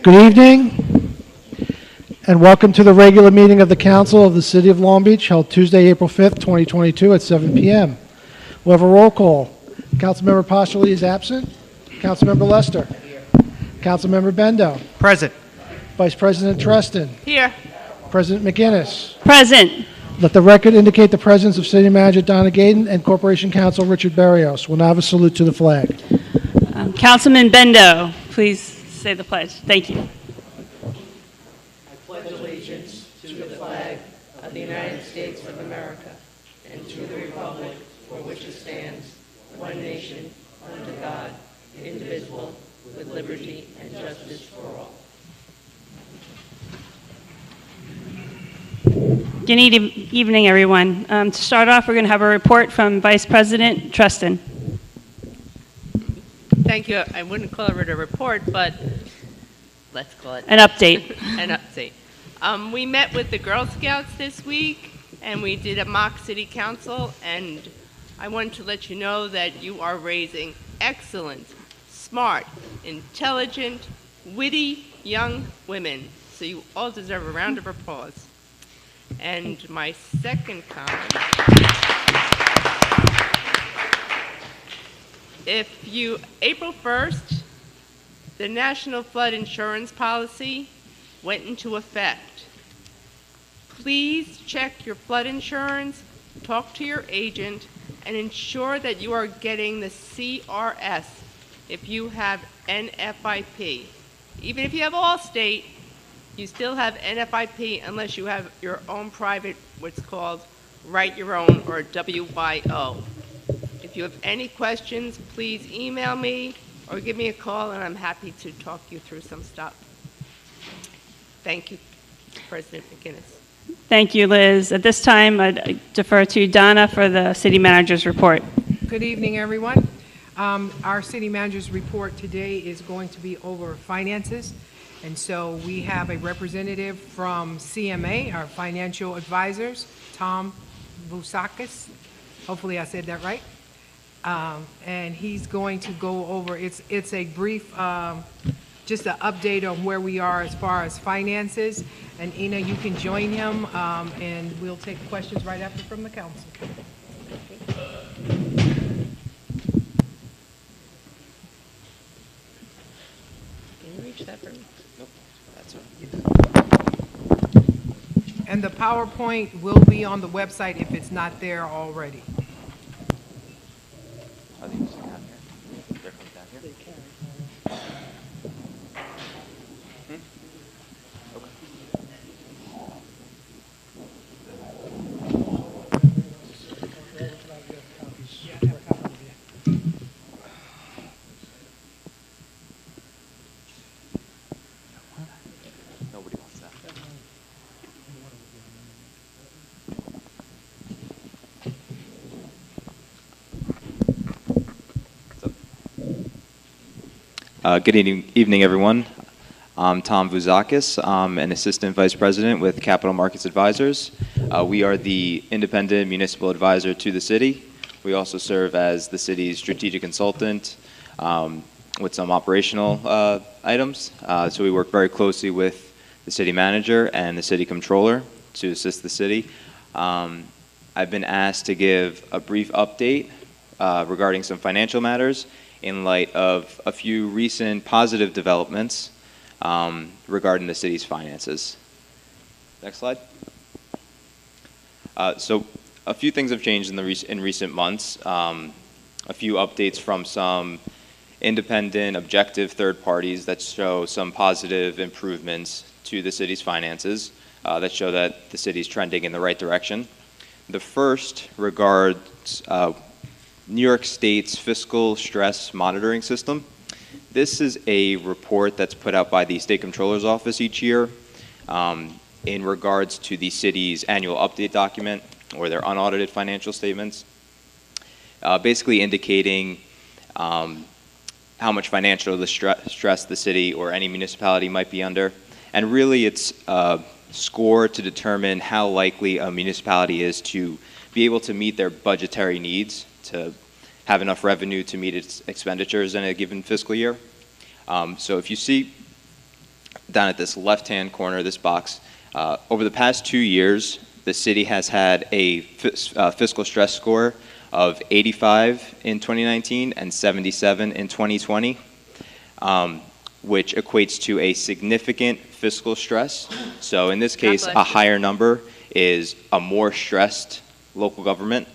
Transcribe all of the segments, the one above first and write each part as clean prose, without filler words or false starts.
Good evening, and welcome to the regular meeting of the Council of the City of Long Beach, held Tuesday, April 5th, 2022 at 7 p.m. We'll have a roll call. Councilmember Pashley is absent. Councilmember Lester. Here. Councilmember Bendo. Present. Vice President Treston. Here. President McGinnis. Present. Let the record indicate the presence of City Manager Donna Gaden and Corporation Counsel Richard Berrios. We'll now have a salute to the flag. Councilman Bendo, please say the pledge. Thank you. I pledge allegiance to the flag of the United States of America and to the republic for which it stands, one nation, under God, indivisible, with liberty and justice for all. Good evening, everyone. To start off, we're going to have a report from Vice President Treston. Thank you. I wouldn't call it a report, but let's call it An update. an update. We met with the Girl Scouts this week, and we did a mock city council, and I wanted to let you know that you are raising excellent, smart, intelligent, witty young women. So you all deserve a round of applause. And my second comment, April 1st, the National Flood Insurance Policy went into effect. Please check your flood insurance, talk to your agent, and ensure that you are getting the CRS if you have NFIP. Even if you have Allstate, you still have NFIP unless you have your own private, what's called Write Your Own, or WYO. If you have any questions, please email me or give me a call, and I'm happy to talk you through some stuff. Thank you, President McGinnis. Thank you, Liz. At this time, I'd defer to Donna for the City Manager's report. Good evening, everyone. Our City Manager's report today is going to be over finances. And so we have a representative from CMA, our financial advisors, Tom Vousakis. Hopefully I said that right. And he's going to go over, it's a brief, just an update on where we are as far as finances. And Ina, you can join him, and we'll take questions right after from the council. Can you reach that for me? Nope. That's right. And the PowerPoint will be on the website if it's not there already. Are they using down here? They're coming down here? They can. Okay. Nobody wants that. Good evening, everyone. I'm Tom Vousakis. I'm an Assistant Vice President with Capital Markets Advisors. We are the independent municipal advisor to the city. We also serve as the city's strategic consultant with some operational items. So we work very closely with the city manager and the city controller to assist the city. I've been asked to give a brief update regarding some financial matters in light of a few recent positive developments regarding the city's finances. Next slide. So a few things have changed in recent months. A few updates from some independent, objective third parties that show some positive improvements to the city's finances that show that the city's trending in the right direction. The first regards New York State's Fiscal Stress Monitoring System. This is a report that's put out by the State Comptroller's Office each year in regards to the city's annual update document or their unaudited financial statements, basically indicating how much financial stress the city or any municipality might be under. And really it's a score to determine how likely a municipality is to be able to meet their budgetary needs, to have enough revenue to meet its expenditures in a given fiscal year. So if you see down at this left-hand corner of this box, over the past 2 years, the city has had a fiscal stress score of 85 in 2019 and 77 in 2020, which equates to a significant fiscal stress. So in this case, bless a you. higher number is a more stressed local government.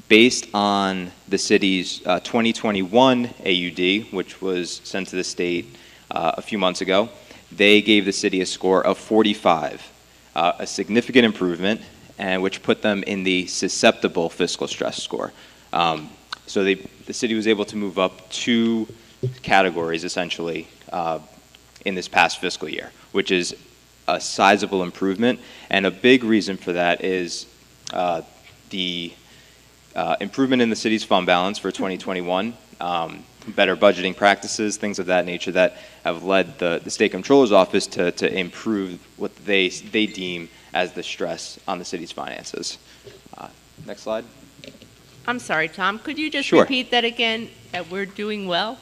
Based on the city's 2021 AUD, which was sent to the state a few months ago, they gave the city a score of 45, a significant improvement, and which put them in the susceptible fiscal stress score. So the city was able to move up 2 categories, essentially, in this past fiscal year, which is a sizable improvement. And a big reason for that is the improvement in the city's fund balance for 2021, better budgeting practices, things of that nature that have led the state comptroller's office to improve what they deem as the stress on the city's finances. Next slide. I'm sorry, Tom, could you just Sure. repeat that again, that we're doing well?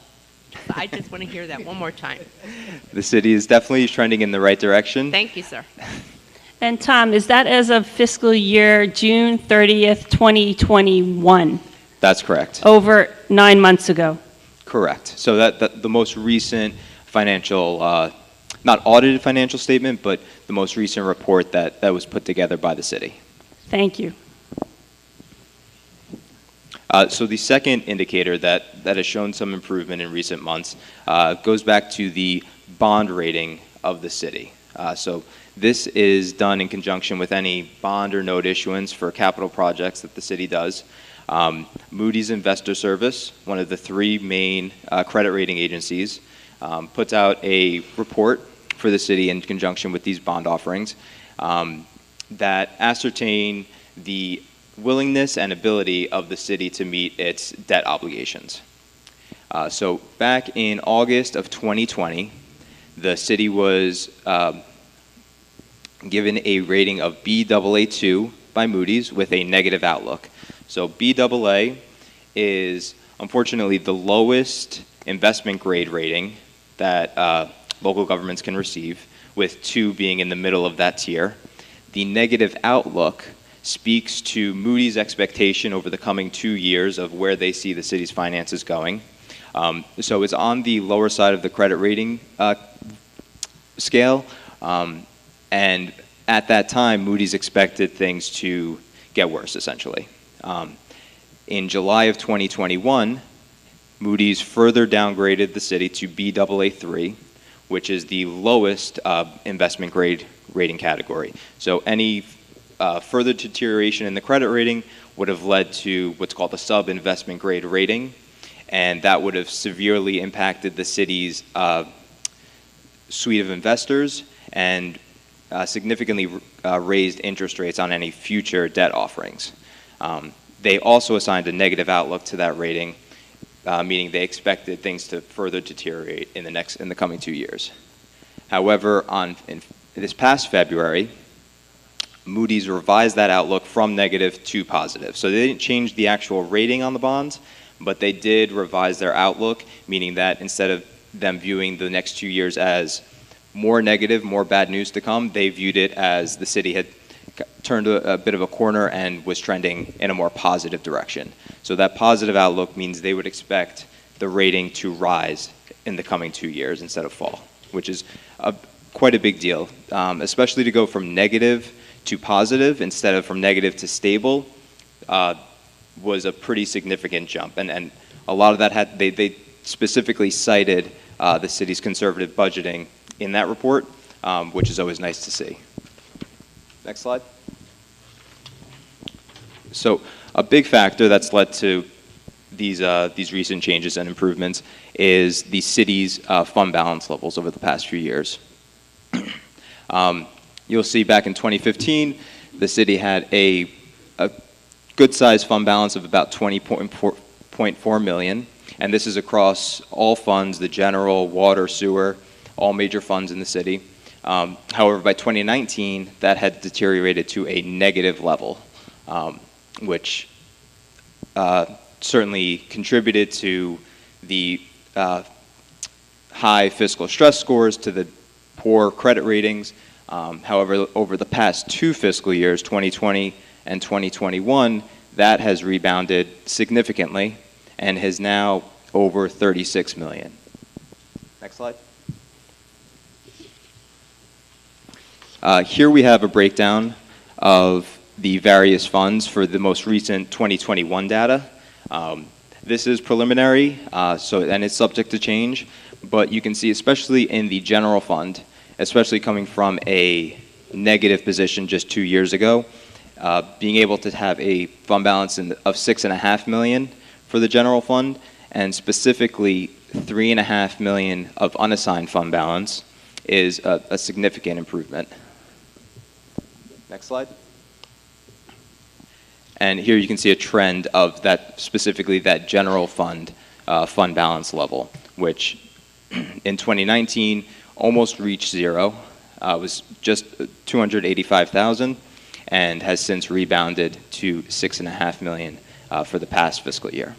I just want to hear that one more time. The city is definitely trending in the right direction. Thank you, sir. And Tom, is that as of fiscal year June 30th, 2021, That's correct. over 9 months ago? Correct. So that the most recent financial, not audited financial statement, but the most recent report that was put together by the city. Thank you. So the second indicator that has shown some improvement in recent months goes back to the bond rating of the city. So this is done in conjunction with any bond or note issuance for capital projects that the city does. Moody's Investor Service, one of the 3 main credit rating agencies, puts out a report for the city in conjunction with these bond offerings that ascertain the willingness and ability of the city to meet its debt obligations. So back in August of 2020, the city was given a rating of Baa2 by Moody's with a negative outlook. So Baa is unfortunately the lowest investment grade rating that local governments can receive, with 2 being in the middle of that tier. The negative outlook speaks to Moody's expectation over the coming 2 years of where they see the city's finances going. So it's on the lower side of the credit rating scale, and at that time, Moody's expected things to get worse, essentially. In July of 2021, Moody's further downgraded the city to Baa3, which is the lowest investment grade rating category. So any further deterioration in the credit rating would have led to what's called a sub-investment grade rating, and that would have severely impacted the city's suite of investors and significantly raised interest rates on any future debt offerings. They also assigned a negative outlook to that rating, meaning they expected things to further deteriorate in the coming 2 years. However, in this past February, Moody's revised that outlook from negative to positive. So they didn't change the actual rating on the bonds, but they did revise their outlook, meaning that instead of them viewing the next 2 years as more negative, more bad news to come, they viewed it as the city had turned a bit of a corner and was trending in a more positive direction. So that positive outlook means they would expect the rating to rise in the coming 2 years instead of fall, which is quite a big deal, especially to go from negative to positive instead of from negative to stable was a pretty significant jump. And a lot of that they specifically cited the city's conservative budgeting in that report, which is always nice to see. Next slide. So a big factor that's led to these recent changes and improvements is the city's fund balance levels over the past few years. You'll see back in 2015, the city had a good-sized fund balance of about $20.4 million, and this is across all funds, the general, water, sewer, all major funds in the city. However, by 2019, that had deteriorated to a negative level, which certainly contributed to the high fiscal stress scores to the poor credit ratings. However, over the past 2 fiscal years, 2020 and 2021, that has rebounded significantly and is now over 36 million. Next slide. Here we have a breakdown of the various funds for the most recent 2021 data. This is preliminary, and it's subject to change, but you can see, especially in the general fund, especially coming from a negative position just 2 years ago, being able to have a fund balance of $6.5 million for the general fund, and specifically $3.5 million of unassigned fund balance is a significant improvement. Next slide. And here you can see a trend of that, specifically that general fund fund balance level, which in 2019 almost reached zero. Was just 285,000 and has since rebounded to $6.5 million for the past fiscal year.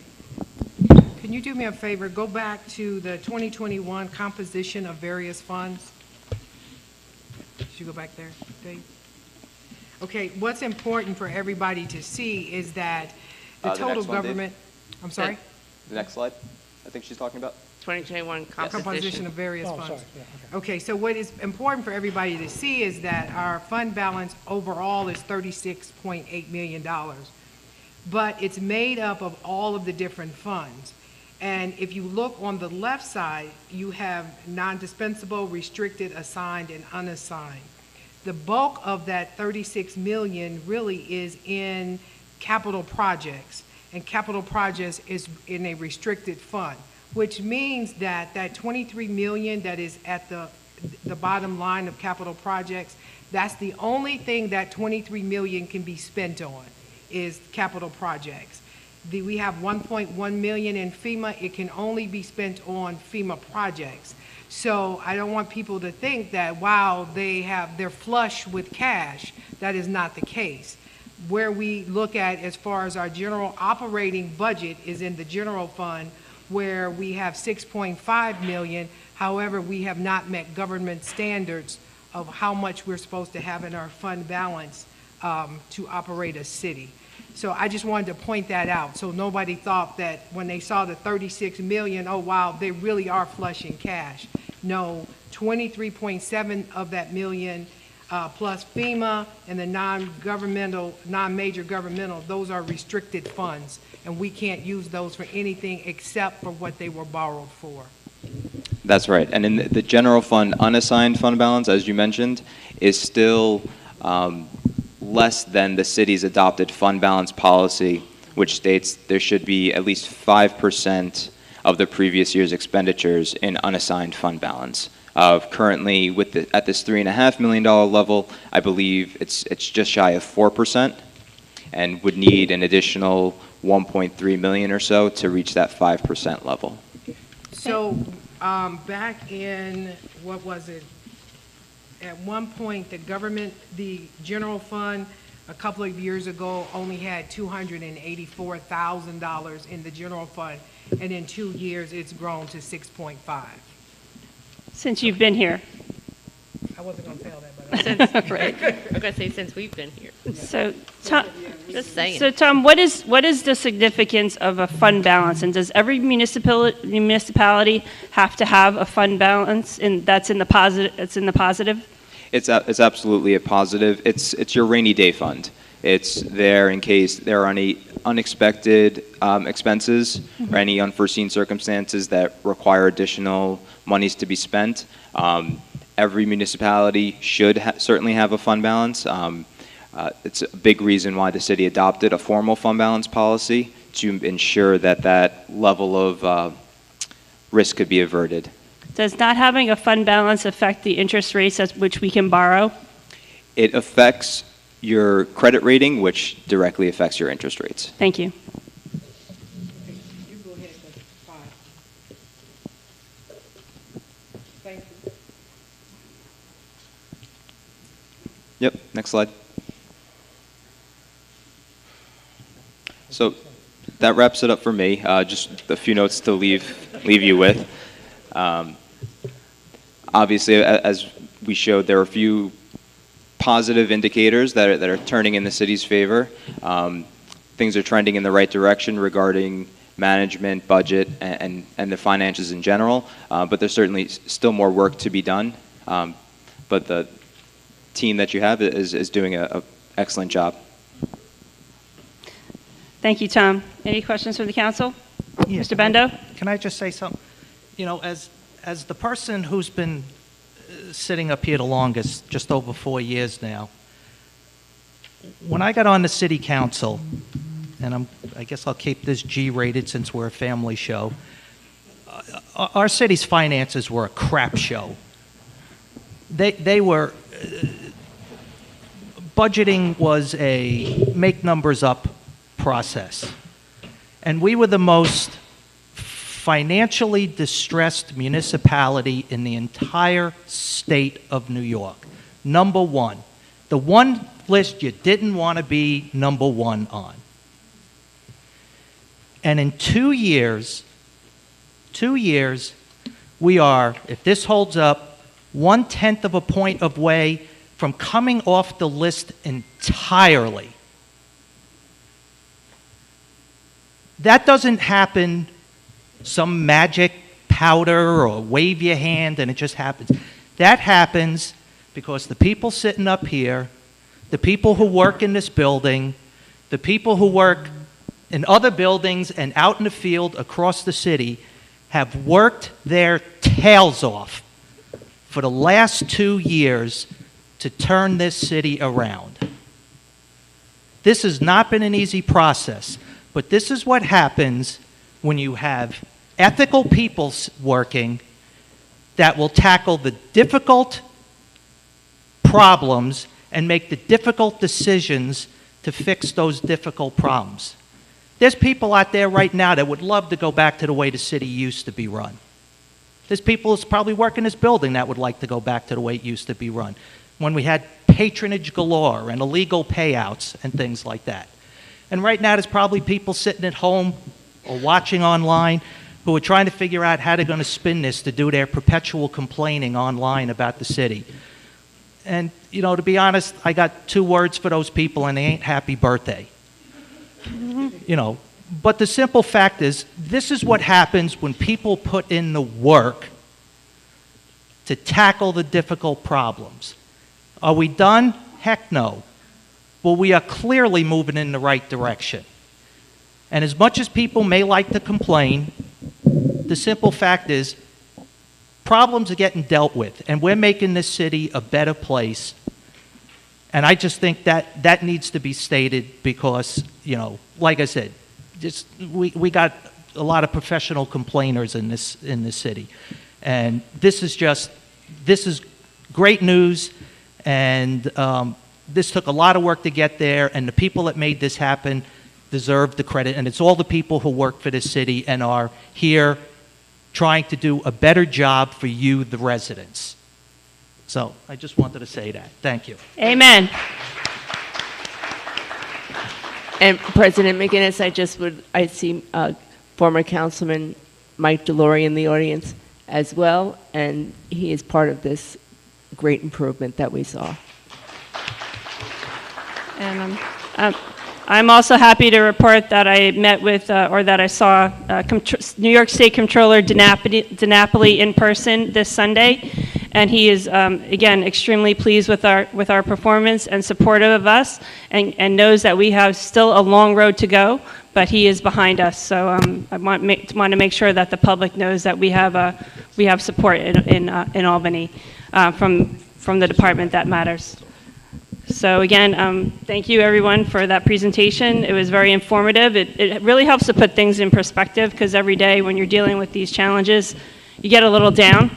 Can you do me a favor? Go back to the 2021 composition of various funds. Should you go back there, Dave? Okay, what's important for everybody to see is that the The total next one, Dave. government, I'm sorry? The next slide, I think she's talking about. 2021 Composition composition. of various Oh, funds. sorry. Yeah, okay. Okay, so what is important for everybody to see is that our fund balance overall is $36.8 million. But it's made up of all of the different funds. And if you look on the left side, you have non-dispensable, restricted, assigned, and unassigned. The bulk of that 36 million really is in capital projects, and capital projects is in a restricted fund, which means that that 23 million that is at the bottom line of capital projects, that's the only thing that 23 million can be spent on, is capital projects. We have 1.1 million in FEMA. It can only be spent on FEMA projects. So I don't want people to think that, wow, they're flush with cash. That is not the case. Where we look at as far as our general operating budget is in the general fund, where we have 6.5 million. However, we have not met government standards of how much we're supposed to have in our fund balance to operate a city. So I just wanted to point that out, so nobody thought that when they saw the 36 million, oh wow, they really are flush in cash. No, 23.7 of that million, plus FEMA and the non-major governmental, those are restricted funds, and we can't use those for anything except for what they were borrowed for. That's right. And in the general fund, unassigned fund balance, as you mentioned, is still less than the city's adopted fund balance policy, which states there should be at least 5% of the previous year's expenditures in unassigned fund balance. Currently, at this $3.5 million level, I believe it's just shy of 4%, and would need an additional 1.3 million or so to reach that 5% level. So back in, what was it? At one point, the general fund, a couple of years ago, only had $284,000 in the general fund, and in 2 years, it's grown to 6.5. Since you've been here. I wasn't gonna tell that, but Right. I'm gonna say since we've been here. So, Tom, Just saying. so Tom, what is the significance of a fund balance? And does every municipality have to have a fund balance, and that's in the positive? It's in the positive. It's absolutely a positive. It's your rainy day fund. It's there in case there are any unexpected expenses or any unforeseen circumstances that require additional monies to be spent. Every municipality should certainly have a fund balance. It's a big reason why the city adopted a formal fund balance policy to ensure that level of risk could be averted. Does not having a fund balance affect the interest rates at which we can borrow? It affects your credit rating, which directly affects your interest rates. Thank you. you go ahead, that's fine. Thank you. Yep, next slide. So that wraps it up for me. Just a few notes to leave you with. Obviously, as we showed, there are a few positive indicators that are turning in the city's favor. Things are trending in the right direction regarding management, budget, and the finances in general, but there's certainly still more work to be done. But the team that you have is doing an excellent job. Thank you, Tom. Any questions from the council? Yeah. Mr. Bendo? Can I just say something? You know, as the person who's been sitting up here the longest, just over 4 years now, when I got on the city council, and I guess I'll keep this G-rated since we're a family show, our city's finances were a crap show. They were, budgeting was a make numbers up process. And we were the most financially distressed municipality in the entire state of New York. Number one. The one list you didn't want to be number one on. And in 2 years, we are, if this holds up, 1/10 of a point of way from coming off the list entirely. That doesn't happen some magic powder or wave your hand and it just happens. That happens because the people sitting up here, the people who work in this building, the people who work in other buildings and out in the field across the city have worked their tails off for the last 2 years to turn this city around. This has not been an easy process, but this is what happens when you have ethical people working that will tackle the difficult problems and make the difficult decisions to fix those difficult problems. There's people out there right now that would love to go back to the way the city used to be run. There's people who's probably work in this building that would like to go back to the way it used to be run, when we had patronage galore and illegal payouts and things like that. And right now there's probably people sitting at home or watching online who are trying to figure out how they're going to spin this to do their perpetual complaining online about the city. And, you know, to be honest, I got 2 words for those people, and they ain't happy birthday. You know, but the simple fact is, this is what happens when people put in the work to tackle the difficult problems. Are we done? Heck no. Well, we are clearly moving in the right direction. And as much as people may like to complain, the simple fact is, problems are getting dealt with, and we're making this city a better place. And I just think that that needs to be stated because, you know, like I said, just we got a lot of professional complainers in this city. And this is great news, and this took a lot of work to get there, and the people that made this happen deserve the credit. And it's all the people who work for this city and are here trying to do a better job for you, the residents. So I just wanted to say that. Thank you. Amen. And President McGinnis, I see former Councilman Mike DeLaurie in the audience as well, and he is part of this great improvement that we saw. And I'm also happy to report that I met with, or that I saw New York State Comptroller DiNapoli in person this Sunday, and he is, again, extremely pleased with our performance and supportive of us, and knows that we have still a long road to go, but he is behind us. So I want to make sure that the public knows that we have support in Albany from the department that matters. So again, thank you everyone for that presentation. It was very informative. It really helps to put things in perspective, because every day when you're dealing with these challenges, you get a little down,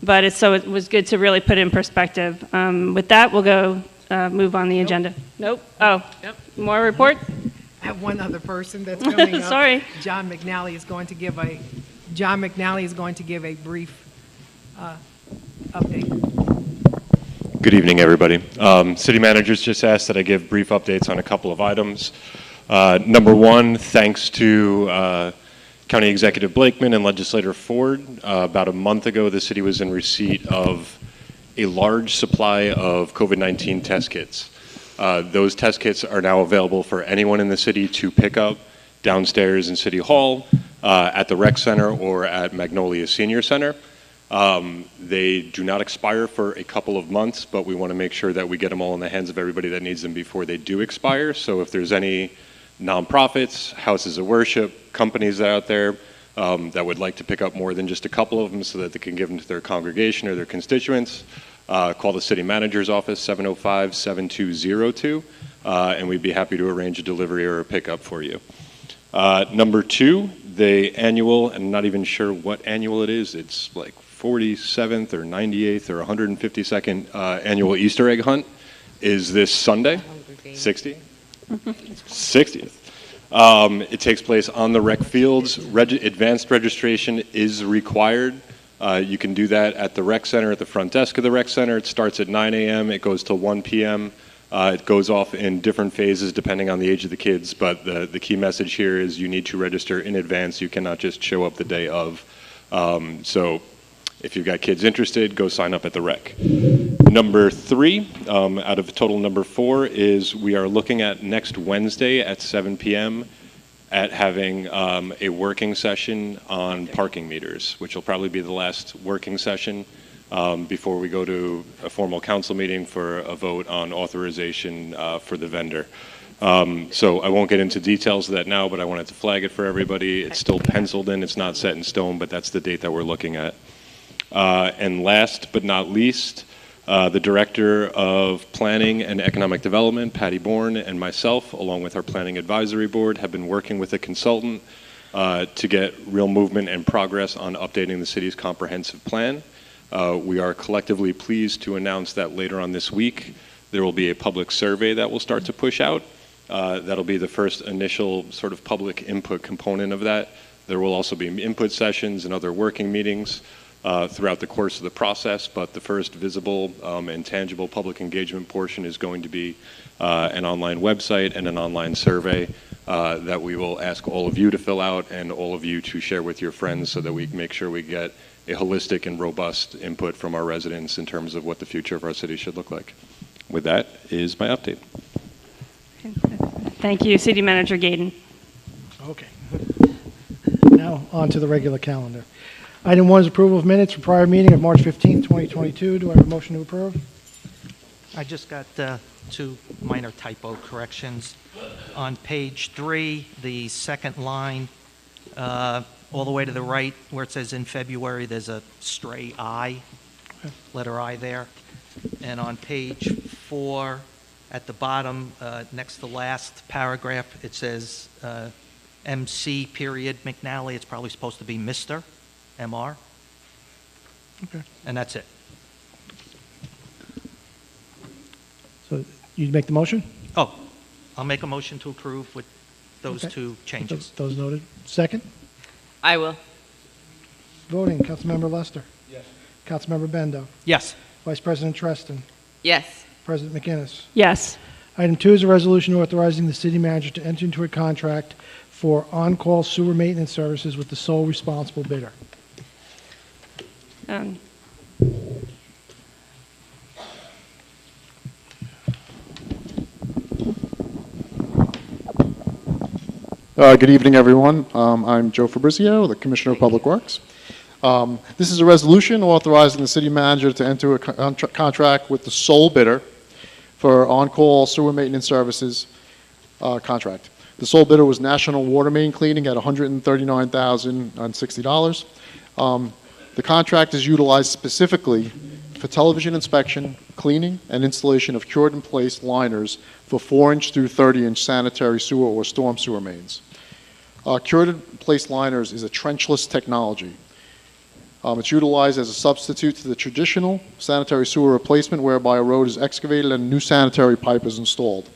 but it was good to really put it in perspective. With that, we'll go move on the agenda. Nope. Oh, yep. More report? I have one other person that's coming up. Sorry. John McNally is going to give a brief update. Good evening, everybody. City managers just asked that I give brief updates on a couple of items. Number one, thanks to County Executive Blakeman and Legislator Ford, about a month ago, the city was in receipt of a large supply of COVID-19 test kits. Those test kits are now available for anyone in the city to pick up downstairs in City Hall, at the Rec Center, or at Magnolia Senior Center. They do not expire for a couple of months, but we want to make sure that we get them all in the hands of everybody that needs them before they do expire. So if there's any nonprofits, houses of worship, companies out there that would like to pick up more than just a couple of them so that they can give them to their congregation or their constituents, call the city manager's office, 705-7202, and we'd be happy to arrange a delivery or a pickup for you. Number two, the annual, and I'm not even sure what annual it is, it's like 47th or 98th or 152nd annual Easter egg hunt is this Sunday, 60th. 60th. It takes place on the rec fields. Advanced registration is required. You can do that at the rec center, at the front desk of the rec center. It starts at 9 a.m. It goes till 1 p.m. It goes off in different phases depending on the age of the kids, but the key message here is you need to register in advance. You cannot just show up the day of. So if you've got kids interested, go sign up at the rec. Number three, out of total number four, is we are looking at next Wednesday at 7 p.m. at having a working session on parking meters, which will probably be the last working session before we go to a formal council meeting for a vote on authorization for the vendor. So I won't get into details of that now, but I wanted to flag it for everybody. It's still penciled in. It's not set in stone, but that's the date that we're looking at. And last but not least, the Director of Planning and Economic Development, Patty Bourne, and myself, along with our Planning Advisory Board, have been working with a consultant to get real movement and progress on updating the city's comprehensive plan. We are collectively pleased to announce that later on this week, there will be a public survey that will start to push out. That'll be the first initial sort of public input component of that. There will also be input sessions and other working meetings throughout the course of the process, but the first visible and tangible public engagement portion is going to be an online website and an online survey that we will ask all of you to fill out and all of you to share with your friends so that we can make sure we get a holistic and robust input from our residents in terms of what the future of our city should look like. With that is my update. Thank you, City Manager Gaydon. Okay. Now, on to the regular calendar. Item 1 is approval of minutes for prior meeting of March 15th, 2022. Do I have a motion to approve? I just got two minor typo corrections. On page 3, the second line, all the way to the right, where it says in February, there's a stray I, letter I there. And on page 4, at the bottom, next to the last paragraph, it says MC period McNally. It's probably supposed to be Mr. MR. Okay. And that's it. So you make the motion? Oh, I'll make a motion to approve with those Okay. two changes. Those noted. Second? I will. Voting, Councilmember Lester. Yes. Councilmember Bendo. Yes. Vice President Treston. Yes. President McInnes. Yes. Item 2 is a resolution authorizing the city manager to enter into a contract for on-call sewer maintenance services with the sole responsible bidder. Good evening, everyone. I'm Joe Fabrizio, the Commissioner of Public Works. This is a resolution authorizing the city manager to enter a contract with the sole bidder for on-call sewer maintenance services contract. The sole bidder was National Water Main Cleaning at $139,060. The contract is utilized specifically for television inspection, cleaning, and installation of cured-in-place liners for 4-inch through 30-inch sanitary sewer or storm sewer mains. Cured-in-place liners is a trenchless technology. It's utilized as a substitute to the traditional sanitary sewer replacement whereby a road is excavated and a new sanitary pipe is installed.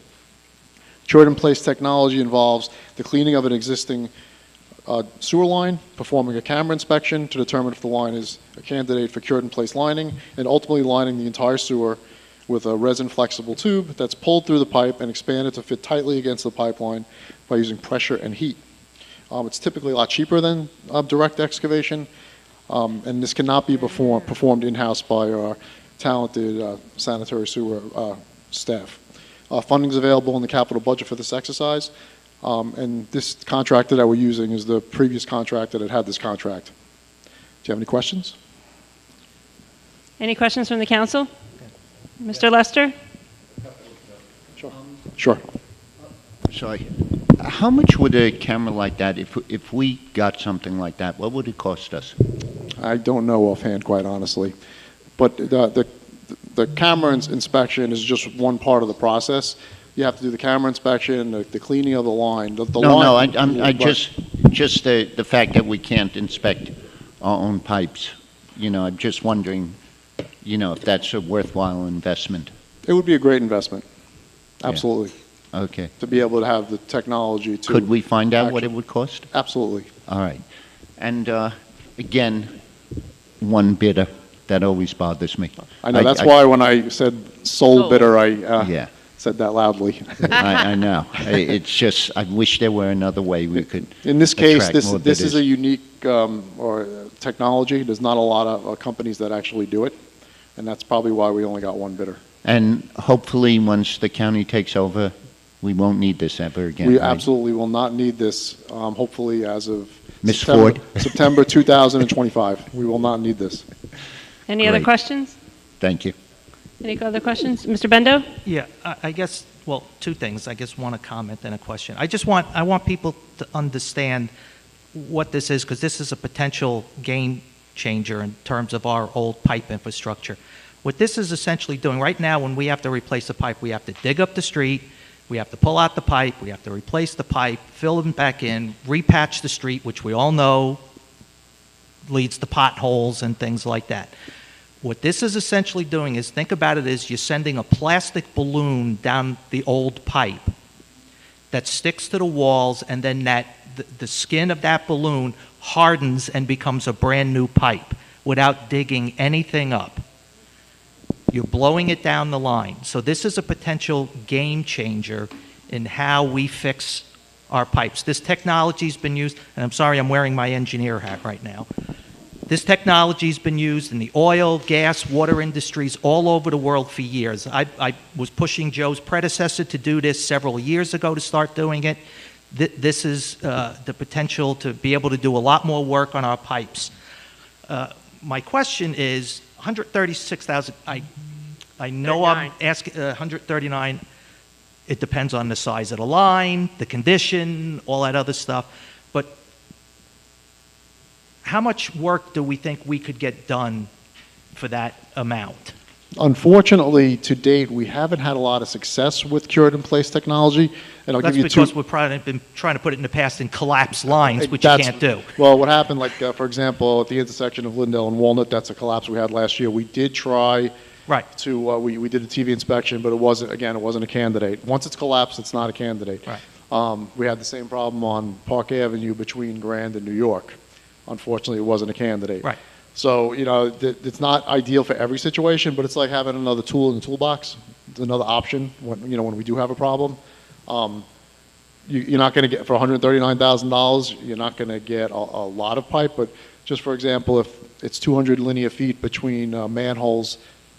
Cured-in-place technology involves the cleaning of an existing sewer line, performing a camera inspection to determine if the line is a candidate for cured-in-place lining, and ultimately lining the entire sewer with a resin-flexible tube that's pulled through the pipe and expanded to fit tightly against the pipeline by using pressure and heat. It's typically a lot cheaper than direct excavation, and this cannot be performed in-house by our talented sanitary sewer staff. Funding is available in the capital budget for this exercise, and this contractor that we're using is the previous contractor that had this contract. Do you have any questions? Any questions from the council? Mr. Lester? Sure. Sorry. How much would a camera like that, if we got something like that, what would it cost us? I don't know offhand, quite honestly. But the camera inspection is just one part of the process. You have to do the camera inspection, the cleaning of the line. I just the fact that we can't inspect our own pipes. I'm just wondering, if that's a worthwhile investment. It would be a great investment. Absolutely. Yeah. Okay. To be able to have the technology to... Could we find out what it would cost? Absolutely. All right. And again, one bidder, that always bothers me. I know. That's why when I said sole bidder, I said that loudly. I know. It's just, I wish there were another way we could. In this case, this bidders. is a unique technology. There's not a lot of companies that actually do it, and that's probably why we only got one bidder. And hopefully, once the county takes over, we won't need this ever again. We right? absolutely will not need this. Hopefully, as of Ms. Ford. September 2025, we will not need this. Any other Great. questions? Thank you. Any other questions? Mr. Bendo? Yeah, I guess, well, two things. I guess one a comment and a question. I want people to understand what this is, because this is a potential game changer in terms of our old pipe infrastructure. What this is essentially doing, right now when we have to replace a pipe, we have to dig up the street, we have to pull out the pipe, we have to replace the pipe, fill them back in, repatch the street, which we all know leads to potholes and things like that. What this is essentially doing is, think about it as you're sending a plastic balloon down the old pipe that sticks to the walls, and then the skin of that balloon hardens and becomes a brand new pipe without digging anything up. You're blowing it down the line. So this is a potential game changer in how we fix our pipes. This technology's been used, and I'm sorry I'm wearing my engineer hat right now. This technology's been used in the oil, gas, water industries all over the world for years. I was pushing Joe's predecessor to do this several years ago to start doing it. This is the potential to be able to do a lot more work on our pipes. My question is, 136,000, I know I'm asking 139, it depends on the size of the line, the condition, all that other stuff, but how much work do we think we could get done for that amount? Unfortunately, to date, we haven't had a lot of success with cured-in-place technology. And I'll That's give you because two. we've probably been trying to put it in the past in collapsed lines, which you can't do. Well, what happened, like, for example, at the intersection of Lindell and Walnut, that's a collapse we had last year. We did try to, we did a TV inspection, but it wasn't a candidate. Once it's collapsed, it's not a candidate. Right. We had the same problem on Park Avenue between Grand and New York. Unfortunately, it wasn't a candidate. Right. So, it's not ideal for every situation, but it's like having another tool in the toolbox. It's another option when we do have a problem. You're not going to get, for $139,000, you're not going to get a lot of pipe, but just for example, if it's 200 linear feet between manholes,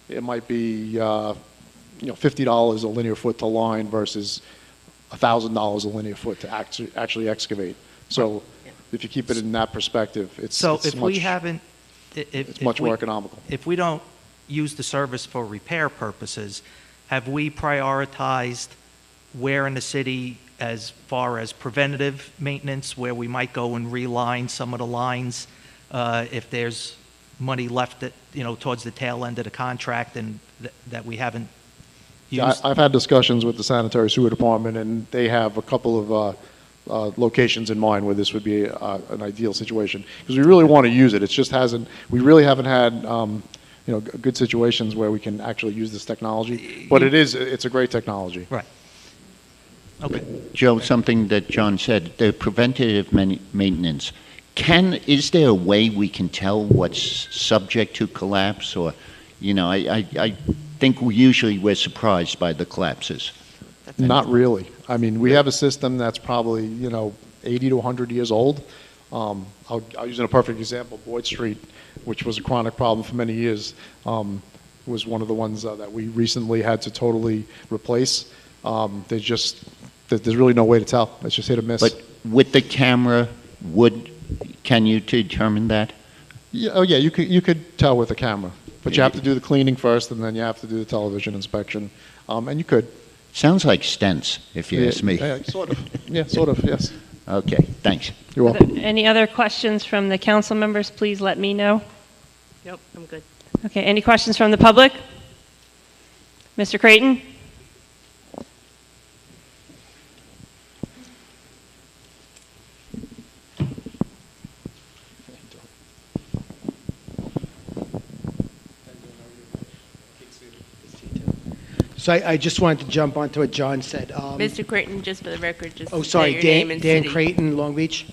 it might be $50 a linear foot to line versus $1,000 a linear foot to actually excavate. So if you keep it in that perspective, it's much more economical. If we don't use the service for repair purposes, have we prioritized where in the city as far as preventative maintenance, where we might go and reline some of the lines if there's money left towards the tail end of the contract and that we haven't used? I've had discussions with the sanitary sewer department, and they have a couple of locations in mind where this would be an ideal situation, because we really want to use it. It just we really haven't had good situations where we can actually use this technology, but it's a great technology. Right. Okay. Joe, something that John said, the preventative maintenance. Is there a way we can tell what's subject to collapse? Or, I think we're surprised by the collapses. Not really. I mean, we have a system that's probably, 80 to 100 years old. I'll use a perfect example. Boyd Street, which was a chronic problem for many years, was one of the ones that we recently had to totally replace. There's really no way to tell. It's just hit or miss. But with the camera, can you determine that? Yeah, oh yeah, you could tell with the camera, but you have to do the cleaning first, and then you have to do the television inspection, and you could. Sounds like stents, if you ask me. Yeah, sort of. Yeah, sort of. Yes. Okay, thanks. You're Are there welcome. any other questions from the council members? Please let me know. Nope, I'm good. Okay, any questions from the public? Mr. Creighton? So I just wanted to jump onto what John said. Mr. Creighton, just for the record, just Oh, say sorry, your name and Dan city. Creighton, Long Beach.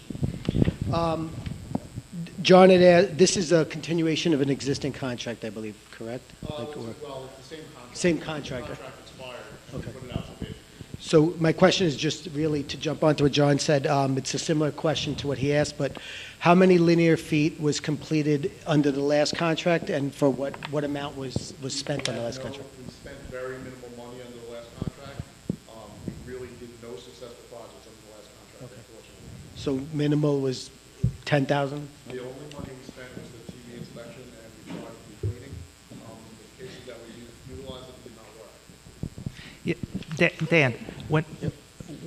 John had asked, this is a continuation of an existing contract, I believe, correct? Like, or- Well, it's the same contract. Same contract. Contract expired. Okay. Put it out for bid. So my question is just really to jump onto what John said. It's a similar question to what he asked, but how many linear feet was completed under the last contract, and for what amount was spent on the last contract? We spent very minimal money under the last contract. We really did no successful projects under the last contract, unfortunately. So minimal was 10,000? The only money we spent was the TV inspection, and we tried to do cleaning. The cases that we utilized it did not work. Dan,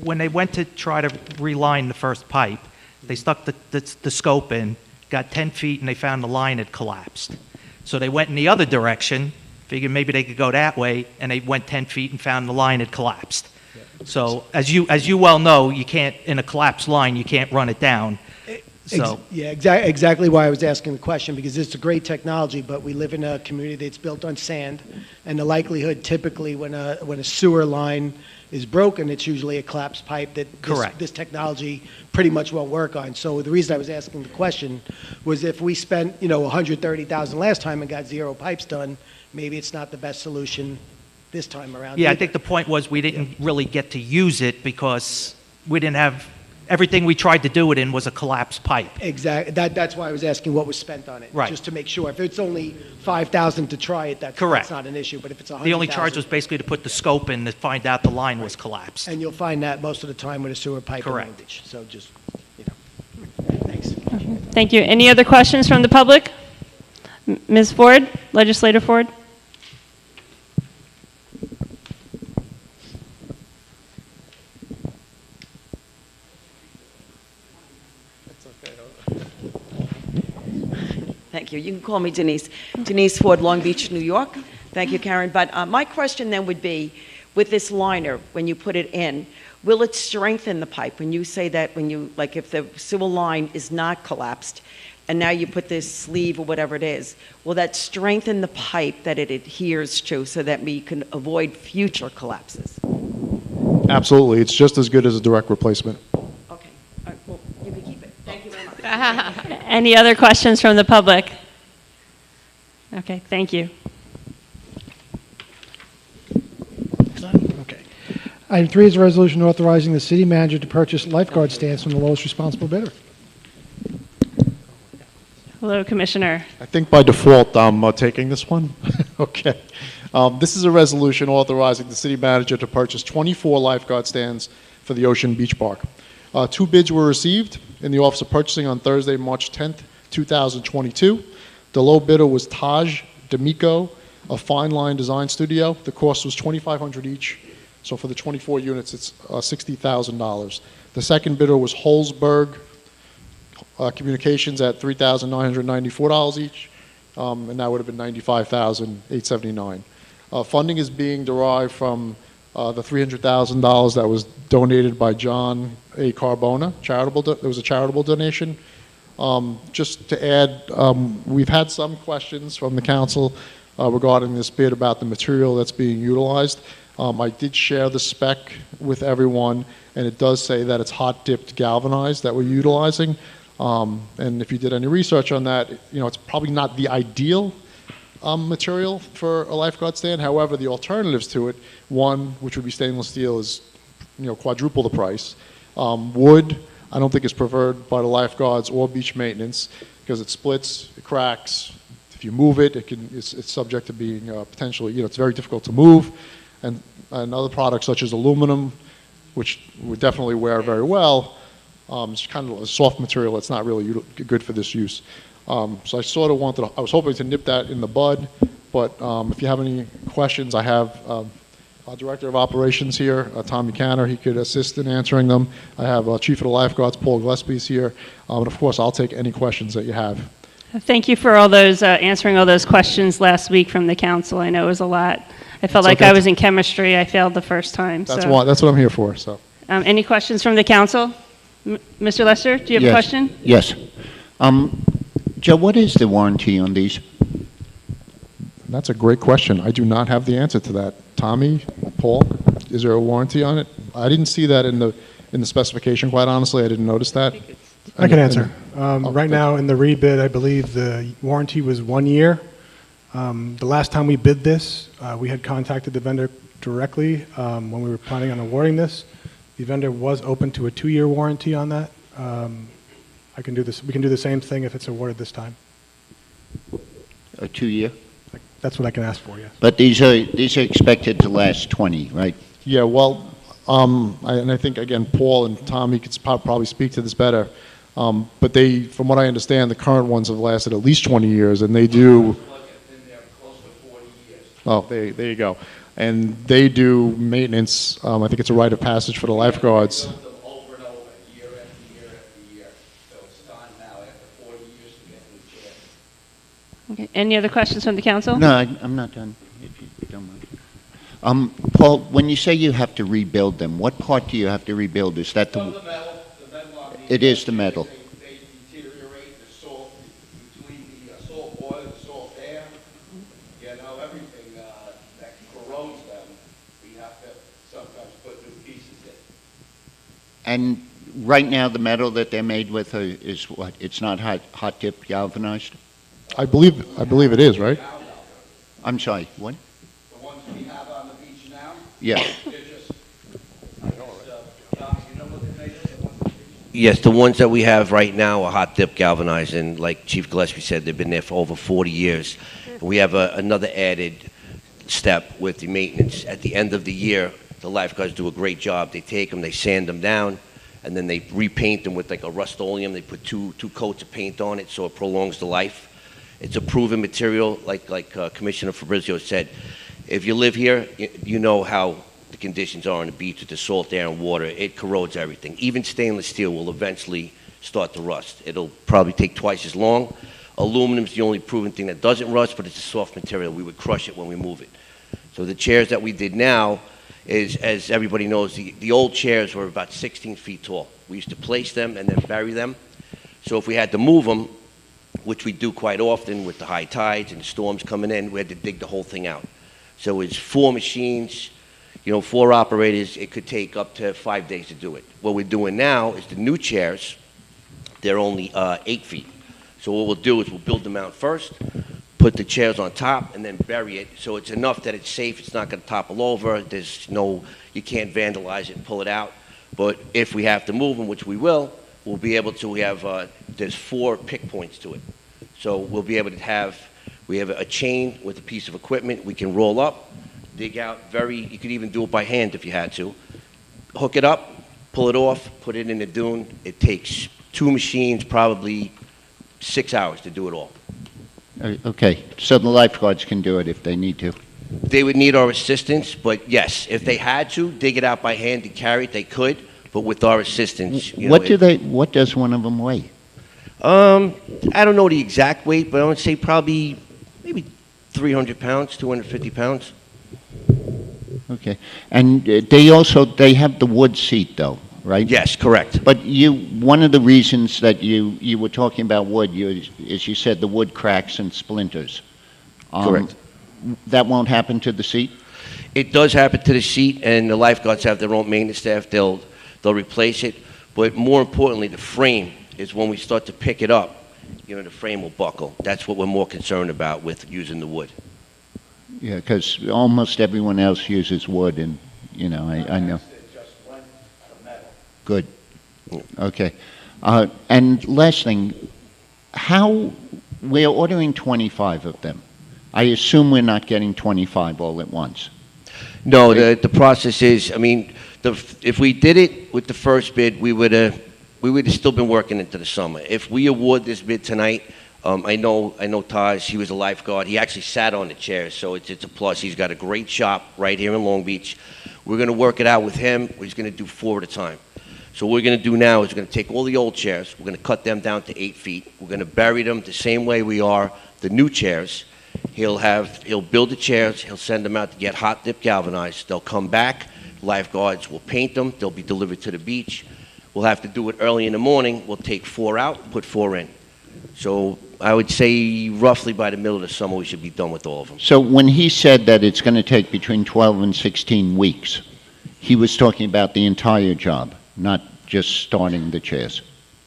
when they went to try to reline the first pipe, they stuck the scope in, got 10 feet, and they found the line had collapsed. So they went in the other direction, figured maybe they could go that way, and they went 10 feet and found the line had collapsed. So as you well know, you can't, in a collapsed line, you can't run it down. So, Yeah, exactly why I was asking the question, because it's a great technology, but we live in a community that's built on sand, and the likelihood typically when a sewer line is broken, it's usually a collapsed pipe that Correct. this technology pretty much won't work on. So the reason I was asking the question was if we spent, $130,000 last time and got 0 pipes done, maybe it's not the best solution this time around. yeah, I either. think the point was we didn't really get to use it because we didn't have, everything we tried to do it in was a collapsed pipe. Exactly. That's why I was asking what was spent on it. Right. Just to make sure. If it's only $5,000 to try it, that's Correct. not an issue. But if it's $100,000, The only charge was basically to put the scope in to find out the line was collapsed. and you'll find that most of the time with a sewer pipe in Correct. Long Beach. So just, thanks. Thank you. Any other questions from the public? Ms. Ford, Legislator Ford? Thank you. You can call me Denise. Denise Ford, Long Beach, New York. Thank you, Karen. But my question then would be, with this liner, when you put it in, will it strengthen the pipe? When you say that, if the sewer line is not collapsed, and now you put this sleeve or whatever it is, will that strengthen the pipe that it adheres to so that we can avoid future collapses? Absolutely. It's just as good as a direct replacement. Okay. All right. Well, you can keep it. Thank you very much. Any other questions from the public? Okay, thank you. Okay. Item 3 is a resolution authorizing the city manager to purchase lifeguard stands from the lowest responsible bidder. Hello, Commissioner. I think by default, I'm taking this one. Okay. This is a resolution authorizing the city manager to purchase 24 lifeguard stands for the Ocean Beach Park. 2 bids were received in the Office of Purchasing on Thursday, March 10th, 2022. The low bidder was Taj D'Amico, a Fine Line Design Studio. The cost was $2,500 each. So for the 24 units, it's $60,000. The second bidder was Holzberg Communications at $3,994 each, and that would have been $95,879. Funding is being derived from the $300,000 that was donated by John A. Carbona. There was a charitable donation. Just to add, we've had some questions from the council regarding this bid about the material that's being utilized. I did share the spec with everyone, and it does say that it's hot-dipped galvanized that we're utilizing. And if you did any research on that, it's probably not the ideal material for a lifeguard stand. However, the alternatives to it, one, which would be stainless steel, is quadruple the price. Wood I don't think is preferred by the lifeguards or beach maintenance because it splits, it cracks. If you move it, it's subject to being potentially, it's very difficult to move. And other products such as aluminum, which would definitely wear very well, it's kind of a soft material. It's not really good for this use. So I sort of I was hoping to nip that in the bud, but if you have any questions, I have our Director of Operations here, Tommy Canner. He could assist in answering them. I have Chief of the Lifeguards, Paul Gillespie's here. And of course, I'll take any questions that you have. Thank you for all those, answering all those questions last week from the council. I know it was a lot. I felt like I was in chemistry. I failed the first time. That's so. what I'm here for. So. Any questions from the council? Mr. Lester, do you have a question? Yes. Joe, what is the warranty on these? That's a great question. I do not have the answer to that. Tommy, Paul, is there a warranty on it? I didn't see that in the specification, quite honestly. I didn't notice that. I can answer. Right now in the rebid, I believe the warranty was 1 year. The last time we bid this, we had contacted the vendor directly when we were planning on awarding this. The vendor was open to a 2-year warranty on that. I can do this. We can do the same thing if it's awarded this time. A 2-year? That's what I can ask for, yes. But these are expected to last 20, right? Yeah, well, and I think, again, Paul and Tommy could probably speak to this better. But from what I understand, the current ones have lasted at least 20 years, and they do... Oh, there you go. And they do maintenance. I think it's a rite of passage for the lifeguards. Okay. Any other questions from the council? No, I'm not done, if you don't mind. Paul, when you say you have to rebuild them, what part do you have to rebuild? Is that the metal? It is the metal. They deteriorate, the salt, between the salt water, the salt air, everything that corrodes them, we have to sometimes put new pieces in. And right now, the metal that they're made with is what? It's not hot dip galvanized? I believe it is, right? I'm sorry, what? The ones we have on the beach now? Yeah. They're just, Tom, you know what they're made of? Yes, the ones that we have right now are hot dip galvanized, and like Chief Gillespie said, they've been there for over 40 years. We have another added step with the maintenance. At the end of the year, the lifeguards do a great job. They take them, they sand them down, and then they repaint them with like a Rust-Oleum. They put two coats of paint on it so it prolongs the life. It's a proven material, like Commissioner Fabrizio said. If you live here, you know how the conditions are on the beach with the salt air and water. It corrodes everything. Even stainless steel will eventually start to rust. It'll probably take twice as long. Aluminum's the only proven thing that doesn't rust, but it's a soft material. We would crush it when we move it. So the chairs that we did now is, as everybody knows, the old chairs were about 16 feet tall. We used to place them and then bury them. So if we had to move them, which we do quite often with the high tides and the storms coming in, we had to dig the whole thing out. So it's 4 machines, 4 operators. It could take up to 5 days to do it. What we're doing now is the new chairs, they're only 8 feet. So what we'll do is we'll build them out first, put the chairs on top, and then bury it. So it's enough that it's safe. It's not going to topple over. You can't vandalize it and pull it out. But if we have to move them, which we will, we'll be able to. We have there's 4 pick points to it, so we'll be able to have. We have a chain with a piece of equipment we can roll up, dig out. You could even do it by hand if you had to. Hook it up, pull it off, put it in the dune. It takes 2 machines, probably 6 hours to do it all. Okay, so the lifeguards can do it if they need to. They would need our assistance, but yes, if they had to dig it out by hand and carry it, they could. But with our assistance, What does one of them weigh? I don't know the exact weight, but I would say probably maybe 300 pounds, 250 pounds. Okay, and they have the wood seat though, right? Yes, correct. But one of the reasons that you were talking about wood, is you said the wood cracks and splinters. Correct. That won't happen to the seat? It does happen to the seat, and the lifeguards have their own maintenance staff. They'll replace it. But more importantly, the frame is when we start to pick it up, the frame will buckle. That's what we're more concerned about with using the wood. Yeah, because almost everyone else uses wood, and, I know. Good. Okay. And last thing, how, we're ordering 25 of them. I assume we're not getting 25 all at once. No, the process is, I mean, if we did it with the first bid, we would have still been working into the summer. If we award this bid tonight, I know Taj, he was a lifeguard. He actually sat on the chairs, so it's a plus. He's got a great shop right here in Long Beach. We're going to work it out with him. He's going to do 4 at a time. So what we're going to do now is we're going to take all the old chairs. We're going to cut them down to 8 feet. We're going to bury them the same way we are the new chairs. He'll build the chairs. He'll send them out to get hot dip galvanized. They'll come back. Lifeguards will paint them. They'll be delivered to the beach. We'll have to do it early in the morning. We'll take 4 out, put 4 in. So I would say roughly by the middle of the summer we should be done with all of them. So when he said that it's going to take between 12 and 16 weeks, he was talking about the entire job, not just starting the chairs.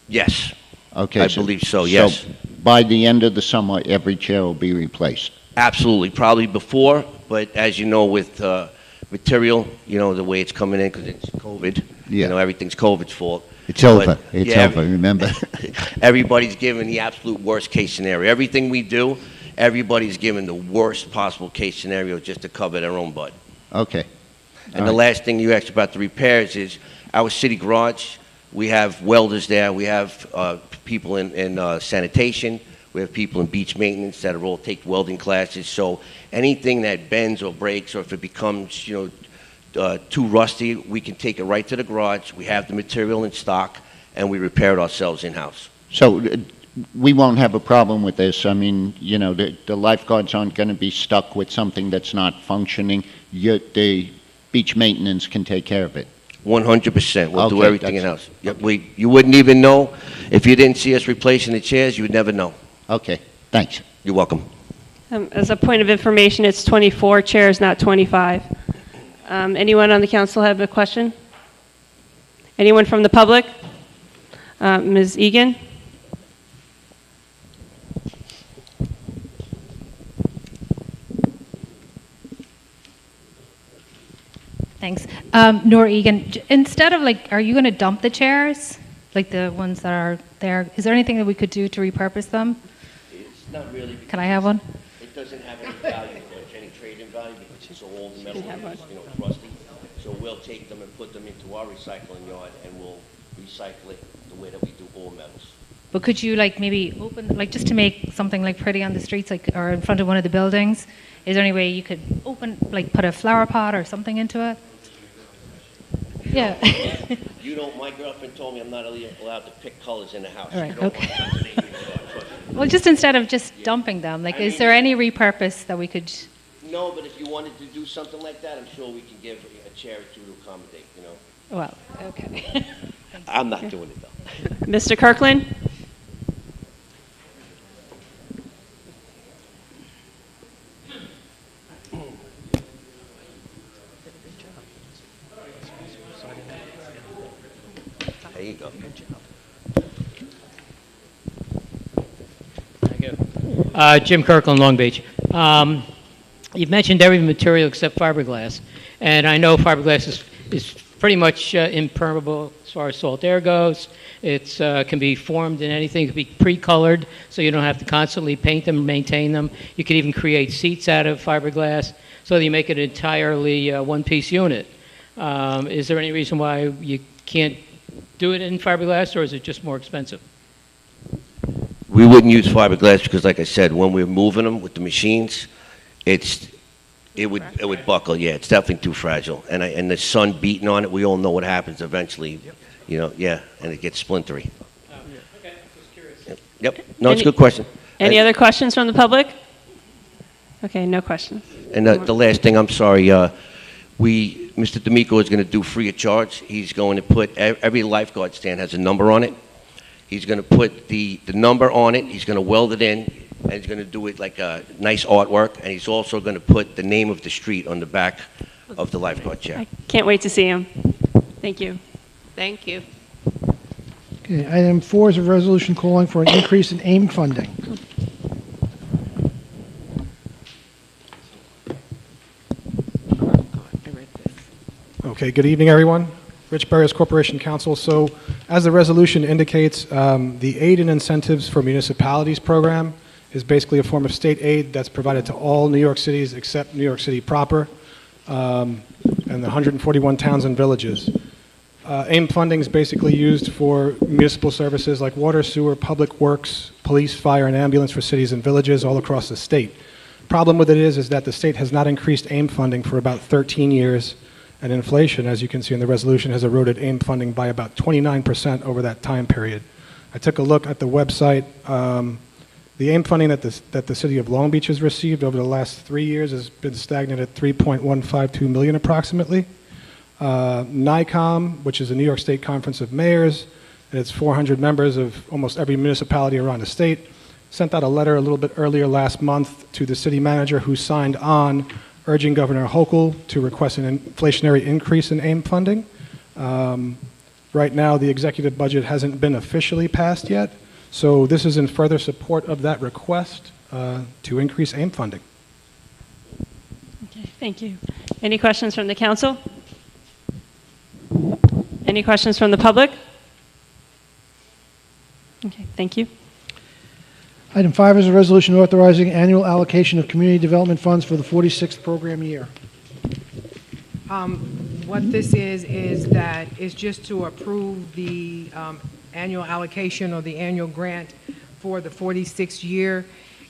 Yes. Okay. I believe so, yes. So by the end of the summer, every chair will be replaced. Absolutely. Probably before, but as you know, with material, you know, the way it's coming in because it's COVID. Yeah. You know, everything's COVID's fault. It's over. It's over, remember? Everybody's given the absolute worst case scenario. Everything we do, everybody's given the worst possible case scenario just to cover their own butt. Okay. And the last thing you asked about the repairs is our city garage. We have welders there. We have people in sanitation. We have people in beach maintenance that are all take welding classes. So anything that bends or breaks, or if it becomes, you know, too rusty, we can take it right to the garage. We have the material in stock, and we repair it ourselves in-house. So we won't have a problem with this. I mean, you know, the lifeguards aren't going to be stuck with something that's not functioning. The beach maintenance can take care of it. 100%. We'll do Okay, everything in-house. Yep, you wouldn't even know. If you didn't see us replacing the chairs, you would never know. Okay, thanks. You're welcome. As a point of information, it's 24 chairs, not 25. Anyone on the council have a question? Anyone from the public? Ms. Egan? Thanks. Nora Egan, instead of like, are you going to dump the chairs? Like the ones that are there? Is there anything that we could do to repurpose them? It's not really. Can I have one? It doesn't have any value, any trade-in value, because it's old metal, you know, it's rusty. So we'll take them and put them into our recycling yard, and we'll recycle it the way that we do all metals. But could you like maybe open, like just to make something like pretty on the streets, like, or in front of one of the buildings? Is there any way you could open, like put a flower pot or something into it? Yeah. You know, my girlfriend told me I'm not allowed to pick colors in the house. All right, You don't okay. want that to make me go. Well, just instead of just dumping them, like, is there any repurpose that we could? No, but if you wanted to do something like that, I'm sure we can give a chair or two to accommodate, you know? Well, okay. I'm not doing it, though. Mr. Kirkland? There you go. Thank you. Jim Kirkland, Long Beach. You've mentioned every material except fiberglass, and I know fiberglass is pretty much impermeable as far as salt air goes. It can be formed in anything. It can be pre-colored, so you don't have to constantly paint them and maintain them. You can even create seats out of fiberglass, so that you make it an entirely one-piece unit. Is there any reason why you can't do it in fiberglass, or is it just more expensive? We wouldn't use fiberglass because, like I said, when we're moving them with the machines, it would buckle. Yeah, it's definitely too fragile. And the sun beating on it, we all know what happens eventually. You know, yeah, and it gets splintery. Okay, just curious. Yep. No, it's a good question. Any other questions from the public? Okay, no questions. And the last thing, I'm sorry, Mr. D'Amico is going to do free of charge. He's going to put, every lifeguard stand has a number on it. He's going to put the number on it. He's going to weld it in, and he's going to do it like a nice artwork. And he's also going to put the name of the street on the back of the lifeguard chair. I can't wait to see him. Thank you. Thank you. Okay, item 4 is a resolution calling for an increase in AIM funding. Okay, good evening, everyone. Rich Barrios Corporation Counsel. So, as the resolution indicates, the Aid and Incentives for Municipalities program is basically a form of state aid that's provided to all New York cities except New York City proper, and the 141 towns and villages. AIM funding is basically used for municipal services like water, sewer, public works, police, fire, and ambulance for cities and villages all across the state. Problem with it is that the state has not increased AIM funding for about 13 years, and inflation, as you can see in the resolution, has eroded AIM funding by about 29% over that time period. I took a look at the website. The AIM funding that the city of Long Beach has received over the last 3 years has been stagnant at $3.152 million approximately. NICOM, which is the New York State Conference of Mayors, and its 400 members of almost every municipality around the state, sent out a letter a little bit earlier last month to the city manager, who signed on urging Governor Hochul to request an inflationary increase in AIM funding. Right now, the executive budget hasn't been officially passed yet, so this is in further support of that request to increase AIM funding. Okay, thank you. Any questions from the council? Any questions from the public? Okay, thank you. Item 5 is a resolution authorizing annual allocation of community development funds for the 46th program year. What this is that it's just to approve the annual allocation or the annual grant for the 46th year.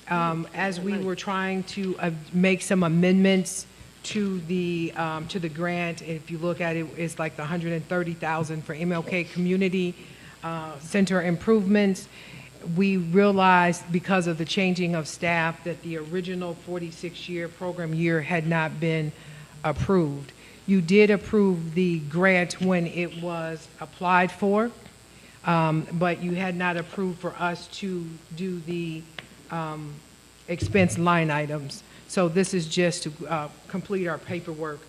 As we were trying to make some amendments to the grant, if you look at it, it's like the $130,000 for MLK Community Center improvements. We realized because of the changing of staff that the original 46-year program year had not been approved. You did approve the grant when it was applied for, but you had not approved for us to do the expense line items. So this is just to complete our paperwork.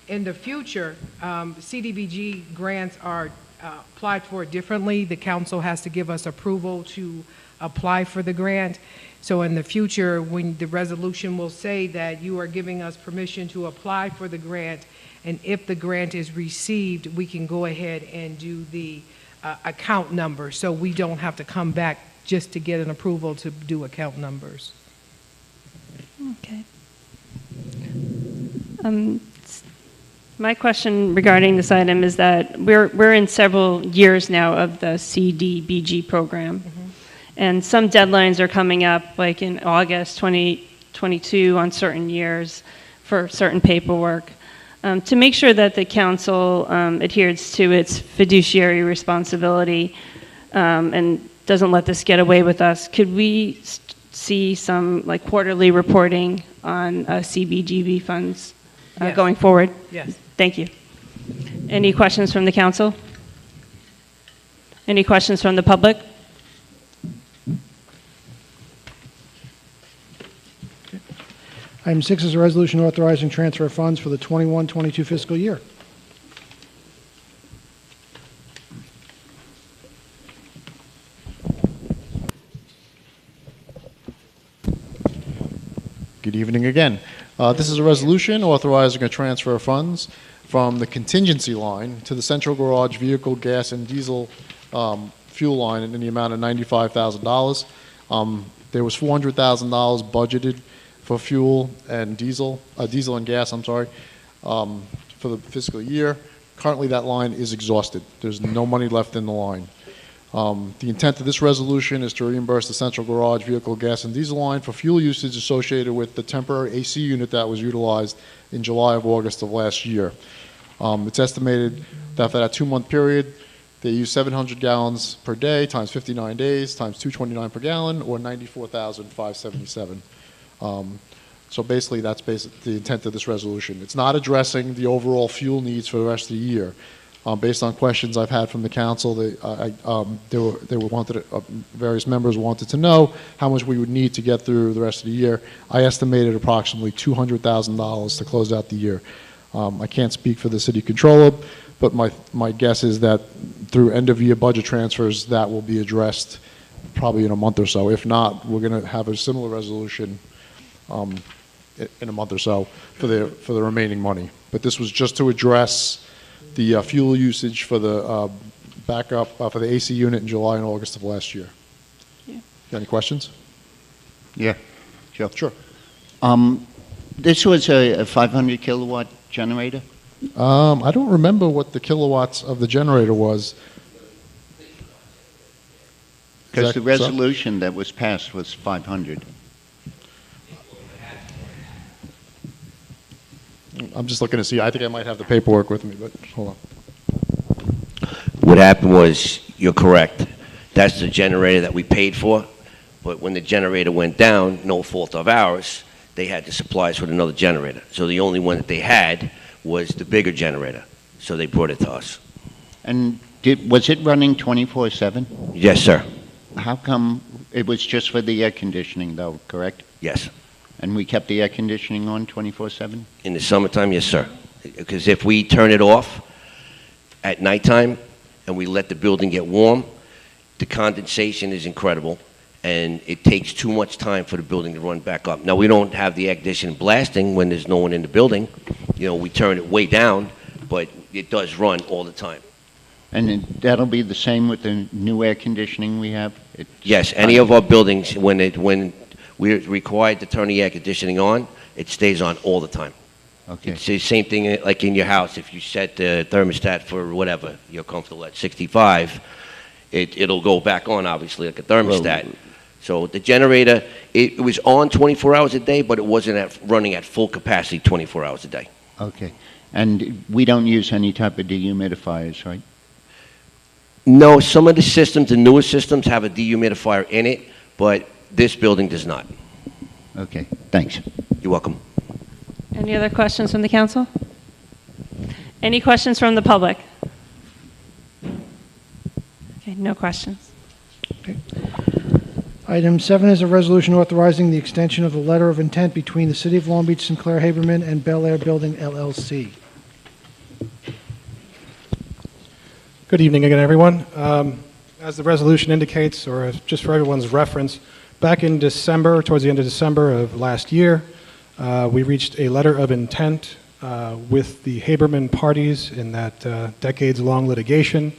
In the future, CDBG grants are applied for differently. The council has to give us approval to apply for the grant. So in the future, when the resolution will say that you are giving us permission to apply for the grant, and if the grant is received, we can go ahead and do the account number, so we don't have to come back just to get an approval to do account numbers. Okay. My question regarding this item is that we're in several years now of the CDBG program, and some deadlines are coming up, like in August 2022 on certain years for certain paperwork. To make sure that the council adheres to its fiduciary responsibility and doesn't let this get away with us, could we see some like quarterly reporting on CBGB funds Yes. going forward? Yes. Thank you. Any questions from the council? Any questions from the public? Item 6 is a resolution authorizing transfer of funds for the 21-22 fiscal year. Good evening again. This is a resolution authorizing a transfer of funds from the contingency line to the central garage vehicle gas and diesel fuel line in the amount of $95,000. There was $400,000 budgeted for fuel and diesel and gas, for the fiscal year. Currently, that line is exhausted. There's no money left in the line. The intent of this resolution is to reimburse the central garage vehicle gas and diesel line for fuel usage associated with the temporary AC unit that was utilized in July of August of last year. It's estimated that for that 2-month period, they used 700 gallons per day times 59 days times $2.29 per gallon, or 94,577. So basically, that's the intent of this resolution. It's not addressing the overall fuel needs for the rest of the year. Based on questions I've had from the council, various members wanted to know how much we would need to get through the rest of the year. I estimated approximately $200,000 to close out the year. I can't speak for the city controller, but my guess is that through end-of-year budget transfers, that will be addressed probably in a month or so. If not, we're going to have a similar resolution in a month or so for the remaining money. But this was just to address the fuel usage for the backup for the AC unit in July and August of last year. Yeah. Got any questions? Yeah, sure. Sure. This was a 500 kilowatt generator? I don't remember what the kilowatts of the generator was. Because the So- resolution that was passed was 500. I'm just looking to see. I think I might have the paperwork with me, but hold on. What happened was, you're correct. That's the generator that we paid for, but when the generator went down, no fault of ours, they had to supply us with another generator. So the only one that they had was the bigger generator, so they brought it to us. And was it running 24/7? Yes, sir. How come it was just for the air conditioning, though, correct? Yes. And we kept the air conditioning on 24/7? In the summertime, yes, sir. Because if we turn it off at nighttime and we let the building get warm, the condensation is incredible, and it takes too much time for the building to run back up. Now, we don't have the air conditioning blasting when there's no one in the building. You know, we turn it way down, but it does run all the time. And that'll be the same with the new air conditioning we have? Yes, any of our buildings, when we're required to turn the air conditioning on, it stays on all the time. Okay. It's the same thing like in your house. If you set the thermostat for whatever, you're comfortable at 65, it'll go back on, obviously, like a thermostat. So the generator, it was on 24 hours a day, but it wasn't running at full capacity 24 hours a day. Okay. And we don't use any type of dehumidifiers, right? No, some of the systems, the newer systems, have a dehumidifier in it, but this building does not. Okay, thanks. You're welcome. Any other questions from the council? Any questions from the public? Okay, no questions. Item 7 is a resolution authorizing the extension of the letter of intent between the City of Long Beach, Sinclair Haberman, and Bel Air Building LLC. Good evening again, everyone. As the resolution indicates, or just for everyone's reference, back in December, towards the end of December of last year, we reached a letter of intent with the Haberman parties in that decades-long litigation.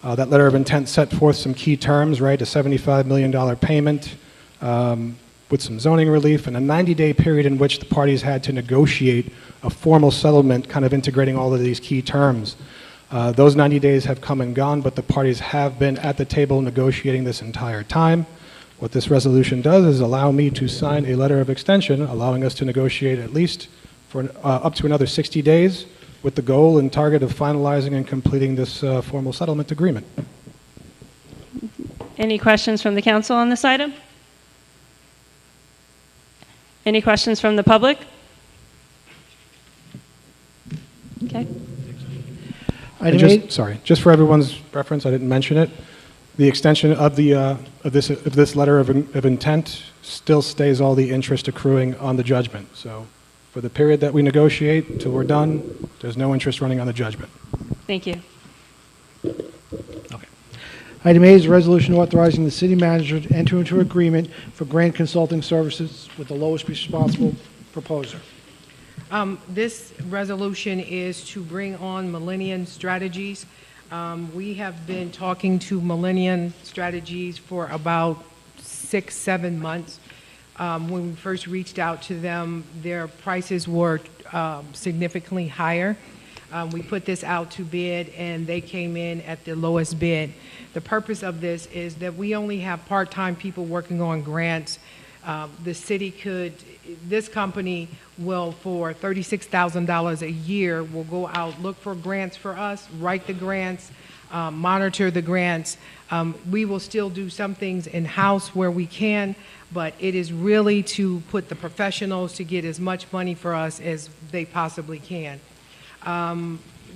That letter of intent set forth some key terms, right? A $75 million payment with some zoning relief and a 90-day period in which the parties had to negotiate a formal settlement kind of integrating all of these key terms. Those 90 days have come and gone, but the parties have been at the table negotiating this entire time. What this resolution does is allow me to sign a letter of extension, allowing us to negotiate at least for up to another 60 days with the goal and target of finalizing and completing this formal settlement agreement. Any questions from the council on this item? Any questions from the public? Okay. Item And 8. sorry, just for everyone's reference, I didn't mention it. The extension of this letter of intent still stays all the interest accruing on the judgment. So for the period that we negotiate till we're done, there's no interest running on the judgment. Thank you. Item 8 is a resolution authorizing the city manager to enter into agreement for grant consulting services with the lowest responsible proposer. This resolution is to bring on Millennium Strategies. We have been talking to Millennium Strategies for about 6-7 months. When we first reached out to them, their prices were significantly higher. We put this out to bid, and they came in at the lowest bid. The purpose of this is that we only have part-time people working on grants. The city could, this company will, for $36,000 a year, will go out, look for grants for us, write the grants, monitor the grants. We will still do some things in-house where we can, but it is really to put the professionals to get as much money for us as they possibly can.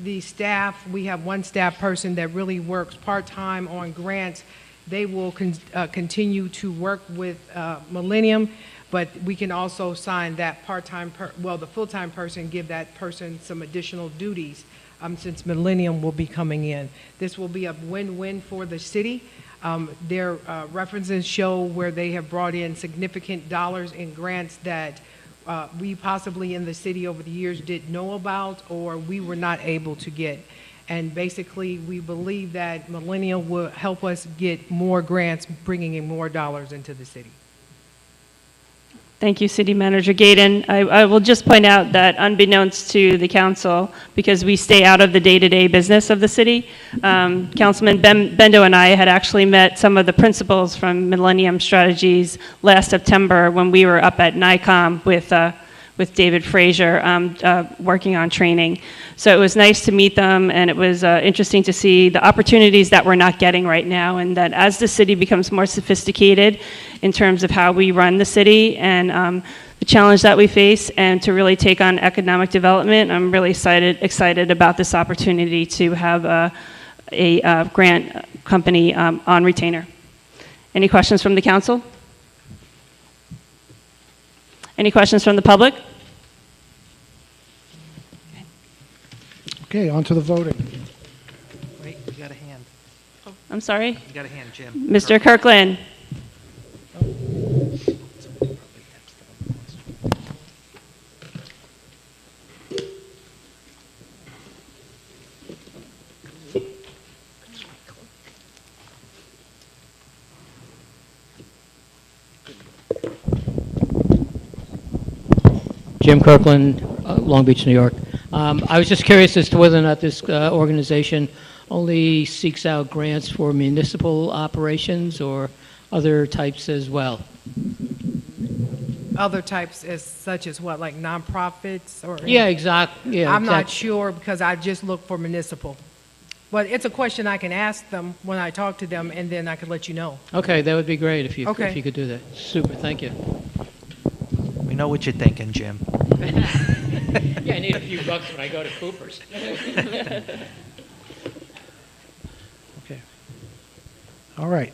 The staff, we have one staff person that really works part-time on grants. They will continue to work with Millennium, but we can also sign that part-time, the full-time person, give that person some additional duties since Millennium will be coming in. This will be a win-win for the city. Their references show where they have brought in significant dollars in grants that we possibly in the city over the years didn't know about or we were not able to get. And basically, we believe that Millennial will help us get more grants, bringing in more dollars into the city. Thank you, City Manager Gaydon. I will just point out that unbeknownst to the council, because we stay out of the day-to-day business of the city, Councilman Bendo and I had actually met some of the principals from Millennium Strategies last September when we were up at NICOM with David Frazier working on training. So it was nice to meet them, and it was interesting to see the opportunities that we're not getting right now, and that as the city becomes more sophisticated in terms of how we run the city and the challenge that we face, and to really take on economic development, I'm really excited about this opportunity to have a grant company on retainer. Any questions from the council? Any questions from the public? Okay, on to the voting. Wait, you got a hand. I'm sorry? You got a hand, Jim. Mr. Kirkland? Jim Kirkland, Long Beach, New York. I was just curious as to whether or not this organization only seeks out grants for municipal operations or other types as well. Other types as such as what, like nonprofits or? Yeah, exactly. Yeah, I'm not sure because I just look for municipal. But it's a question I can ask them when I talk to them, and then I could let you know. Okay, that would be great if you Okay. could do that. Super, thank you. We know what you're thinking, Jim. Yeah, I need a few bucks when I go to Cooper's. Okay. All right.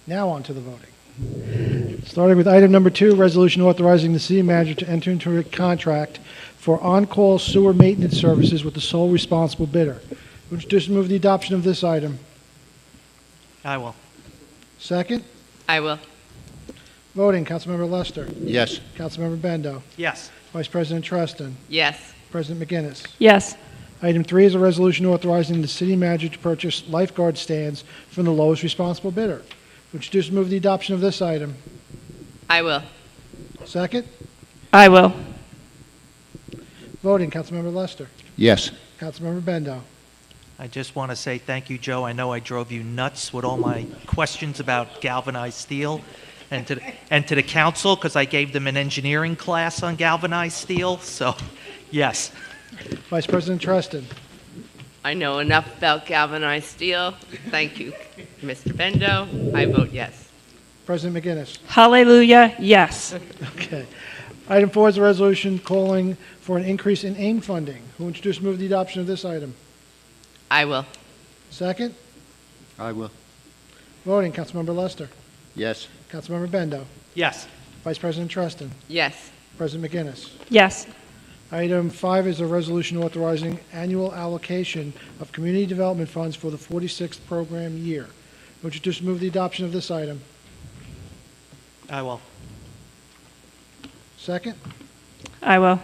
Now on to the voting. Starting with item number 2, resolution authorizing the city manager to enter into a contract for on-call sewer maintenance services with the sole responsible bidder. Introduce and move the adoption of this item. I will. Second. I will. Voting, Councilmember Lester. Yes. Councilmember Bendo. Yes. Vice President Treston. Yes. President McGinnis. Yes. Item 3 is a resolution authorizing the city manager to purchase lifeguard stands from the lowest responsible bidder. Introduce and move the adoption of this item. I will. Second. I will. Voting, Councilmember Lester. Yes. Councilmember Bendo. I just want to say thank you, Joe. I know I drove you nuts with all my questions about galvanized steel, and to the council, because I gave them an engineering class on galvanized steel. So, yes. Vice President Treston. I know enough about galvanized steel. Thank you, Mr. Bendo. I vote yes. President McGinnis. Hallelujah, yes. Okay. Item 4 is a resolution calling for an increase in AIM funding. Who will introduce and move the adoption of this item? I will. Second. I will. Voting, Councilmember Lester. Yes. Councilmember Bendo. Yes. Vice President Treston. Yes. President McGinnis. Yes. Item 5 is a resolution authorizing annual allocation of community development funds for the 46th program year. Would you just move the adoption of this item? I will. Second. I will.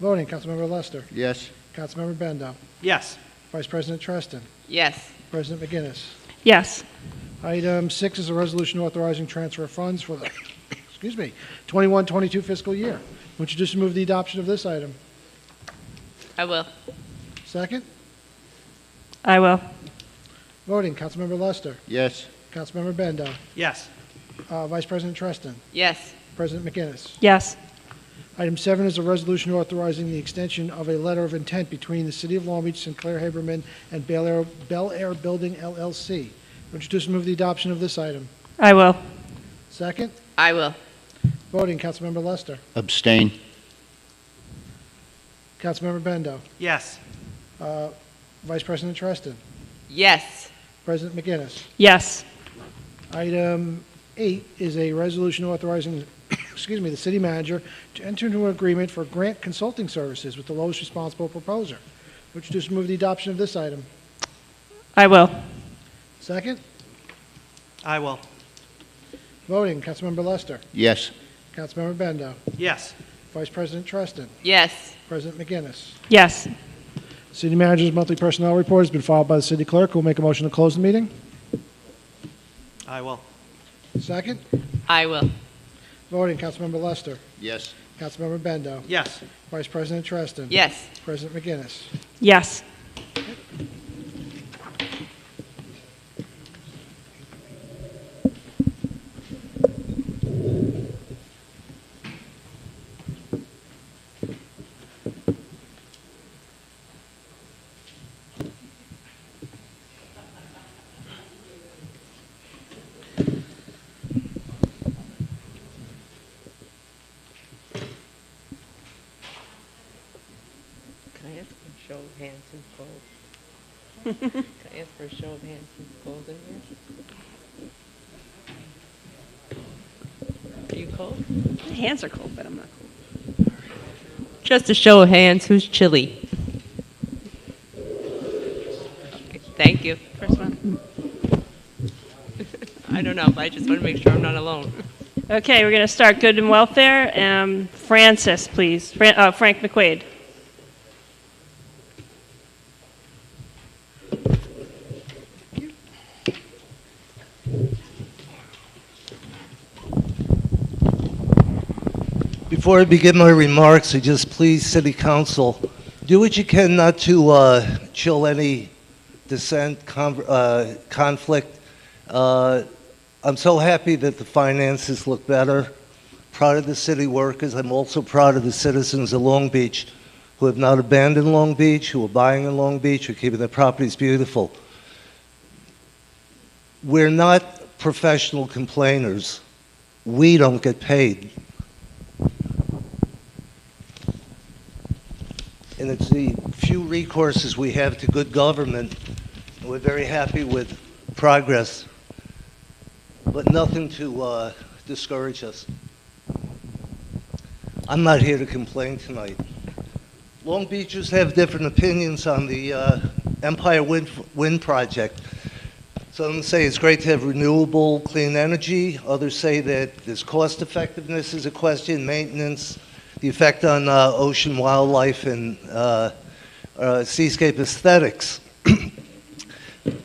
Voting, Councilmember Lester. Yes. Councilmember Bendo. Yes. Vice President Treston. Yes. President McGinnis. Yes. Item 6 is a resolution authorizing transfer of funds for the, 21-22 fiscal year. Would you just move the adoption of this item? I will. Second. I will. Voting, Councilmember Lester. Yes. Councilmember Bendo. Yes. Vice President Treston. Yes. President McGinnis. Yes. Item 7 is a resolution authorizing the extension of a letter of intent between the City of Long Beach, Sinclair Haberman, and Bel Air Building LLC. Would you just move the adoption of this item? I will. Second. I will. Voting, Councilmember Lester. Abstain. Councilmember Bendo. Yes. Vice President Treston. Yes. President McGinnis. Yes. Item 8 is a resolution authorizing, the city manager to enter into an agreement for grant consulting services with the lowest responsible proposer. Would you just move the adoption of this item? I will. Second. I will. Voting, Councilmember Lester. Yes. Councilmember Bendo. Yes. Vice President Treston. Yes. President McGinnis. Yes. City manager's monthly personnel report has been filed by the city clerk. Who will make a motion to close the meeting? I will. Second. I will. Voting, Councilmember Lester. Yes. Councilmember Bendo. Yes. Vice President Treston. Yes. President McGinnis. Yes. Can I ask for a show of hands who's cold? Can I ask for a show of hands who's cold in here? Are you cold? My hands are cold, but I'm not cold. Just a show of hands who's chilly. Okay, thank you. First one. I don't know, but I just want to make sure I'm not alone. Okay, we're going to start good and welfare. Francis, please. Frank McQuaid. Before I begin my remarks, I just please City Council, do what you can not to chill any dissent, conflict. I'm so happy that the finances look better. Proud of the city workers. I'm also proud of the citizens of Long Beach who have not abandoned Long Beach, who are buying in Long Beach, who are keeping their properties beautiful. We're not professional complainers. We don't get paid. And it's the few recourses we have to good government. And we're very happy with progress, but nothing to discourage us. I'm not here to complain tonight. Long Beachers have different opinions on the Empire Wind Project. Some say it's great to have renewable, clean energy. Others say that there's cost effectiveness is a question, maintenance, the effect on ocean wildlife and seascape aesthetics.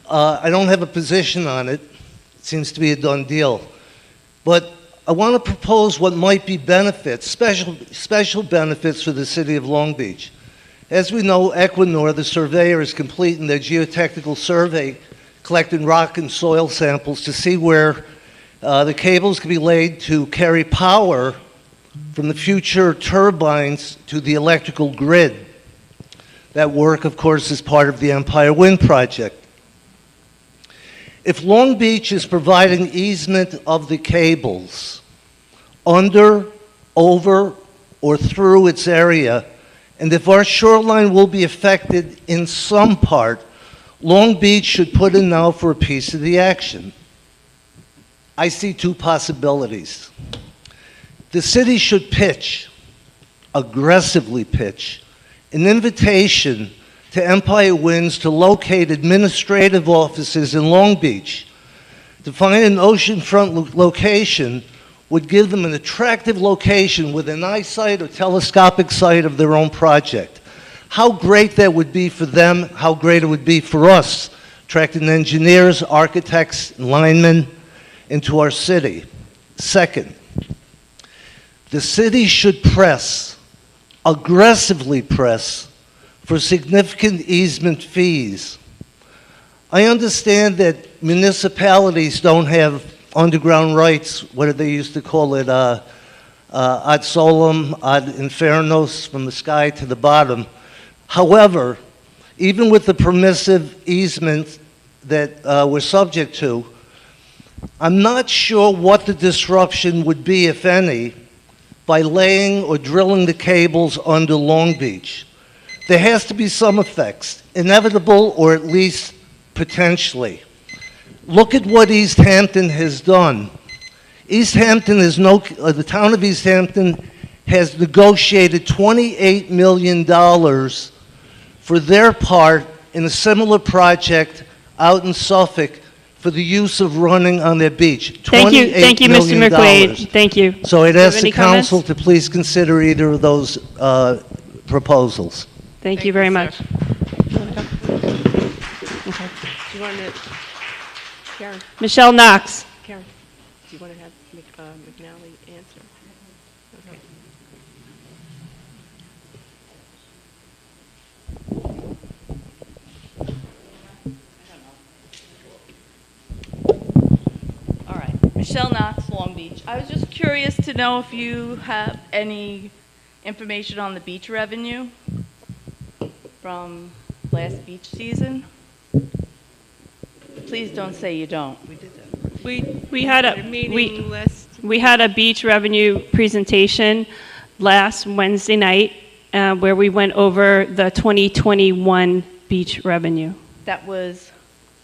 I don't have a position on it. It seems to be a done deal. But I want to propose what might be benefits, special benefits for the city of Long Beach. As we know, Equinor, the surveyor, is completing their geotechnical survey, collecting rock and soil samples to see where the cables can be laid to carry power from the future turbines to the electrical grid. That work, of course, is part of the Empire Wind Project. If Long Beach is providing easement of the cables under, over, or through its area, and if our shoreline will be affected in some part, Long Beach should put in now for a piece of the action. I see two possibilities. The city should pitch, aggressively pitch, an invitation to Empire Winds to locate administrative offices in Long Beach. To find an oceanfront location would give them an attractive location with an eyesight or telescopic sight of their own project. How great that would be for them, how great it would be for us, attracting engineers, architects, and linemen into our city. Second, the city should press, aggressively press, for significant easement fees. I understand that municipalities don't have underground rights, what do they used to call it, ad solum, ad infernos, from the sky to the bottom. However, even with the permissive easement that we're subject to, I'm not sure what the disruption would be, if any, by laying or drilling the cables under Long Beach. There has to be some effects, inevitable or at least potentially. Look at what East Hampton has done. The town of East Hampton has negotiated $28 million for their part in a similar project out in Suffolk for the use of running on their beach. Thank you, Mr. McQuaid. Thank you. So I'd Do you have ask any the council comments? to please consider either of those proposals. Thank you very much. want to, Karen, Michelle Knox. Karen, do you want to have McNally answer? Okay. All right, Michelle Knox, Long Beach. I was just curious to know if you have any information on the beach revenue from last beach season. Please don't say you don't. We had a meeting list. we had a beach revenue presentation last Wednesday night where we went over the 2021 beach revenue. That was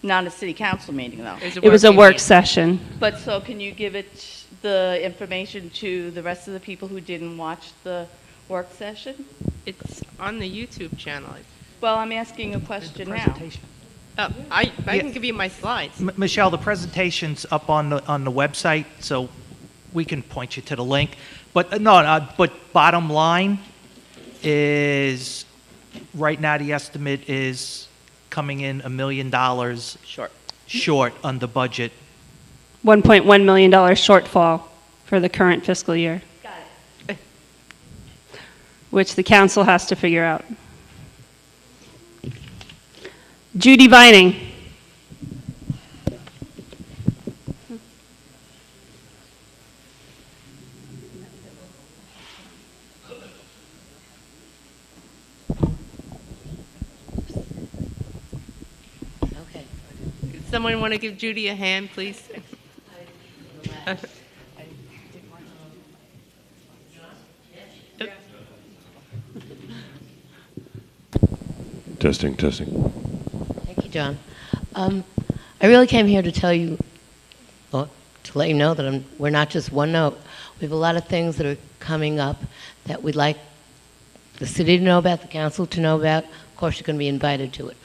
not a city council meeting, though. It was a work session. But so can you give it the information to the rest of the people who didn't watch the work session? It's on the YouTube channel. Well, I'm asking a question now. Oh, I can give you my slides. Michelle, the presentation's up on the website, so we can point you to the link. But but bottom line is, right now the estimate is coming in $1 million short on the budget. $1.1 million shortfall for the current fiscal year. Got it. Which the council has to figure out. Judy Vining. Okay. Someone want to give Judy a hand, please? Testing. Thank you, John. I really came here to tell you, well, to let you know that we're not just one note. We have a lot of things that are coming up that we'd like the city to know about, the council to know about. Of course, you're going to be invited to it.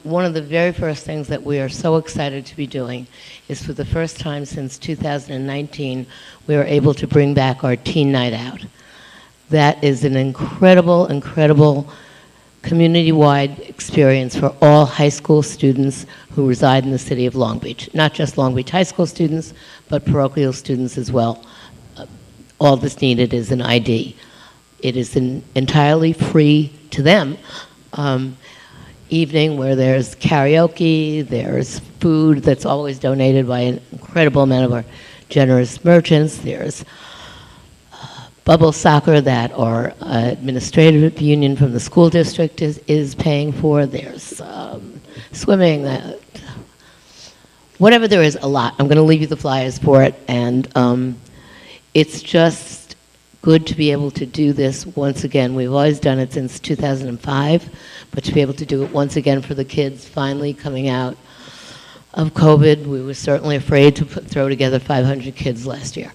One of the very first things that we are so excited to be doing is, for the first time since 2019, we are able to bring back our Teen Night Out. That is an incredible community-wide experience for all high school students who reside in the city of Long Beach. Not just Long Beach high school students, but parochial students as well. All that's needed is an ID. It is entirely free to them. Evening where there's karaoke, there's food that's always donated by an incredible amount of our generous merchants. There's bubble soccer that our administrative union from the school district is paying for. There's swimming, whatever there is, a lot. I'm going to leave you the flyers for it, and it's just good to be able to do this once again. We've always done it since 2005, but to be able to do it once again for the kids finally coming out of COVID. We were certainly afraid to throw together 500 kids last year.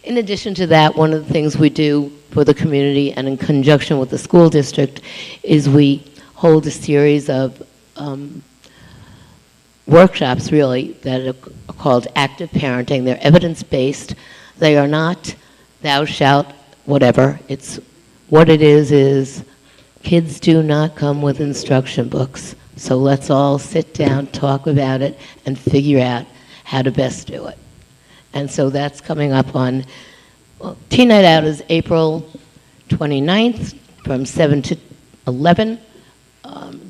In addition to that, one of the things we do for the community and in conjunction with the school district is we hold a series of workshops, really, that are called active parenting. They're evidence-based. They are not thou shalt whatever. It's what it is kids do not come with instruction books. So let's all sit down, talk about it, and figure out how to best do it. And so that's coming up on, well, Teen Night Out is April 29th from 7 to 11.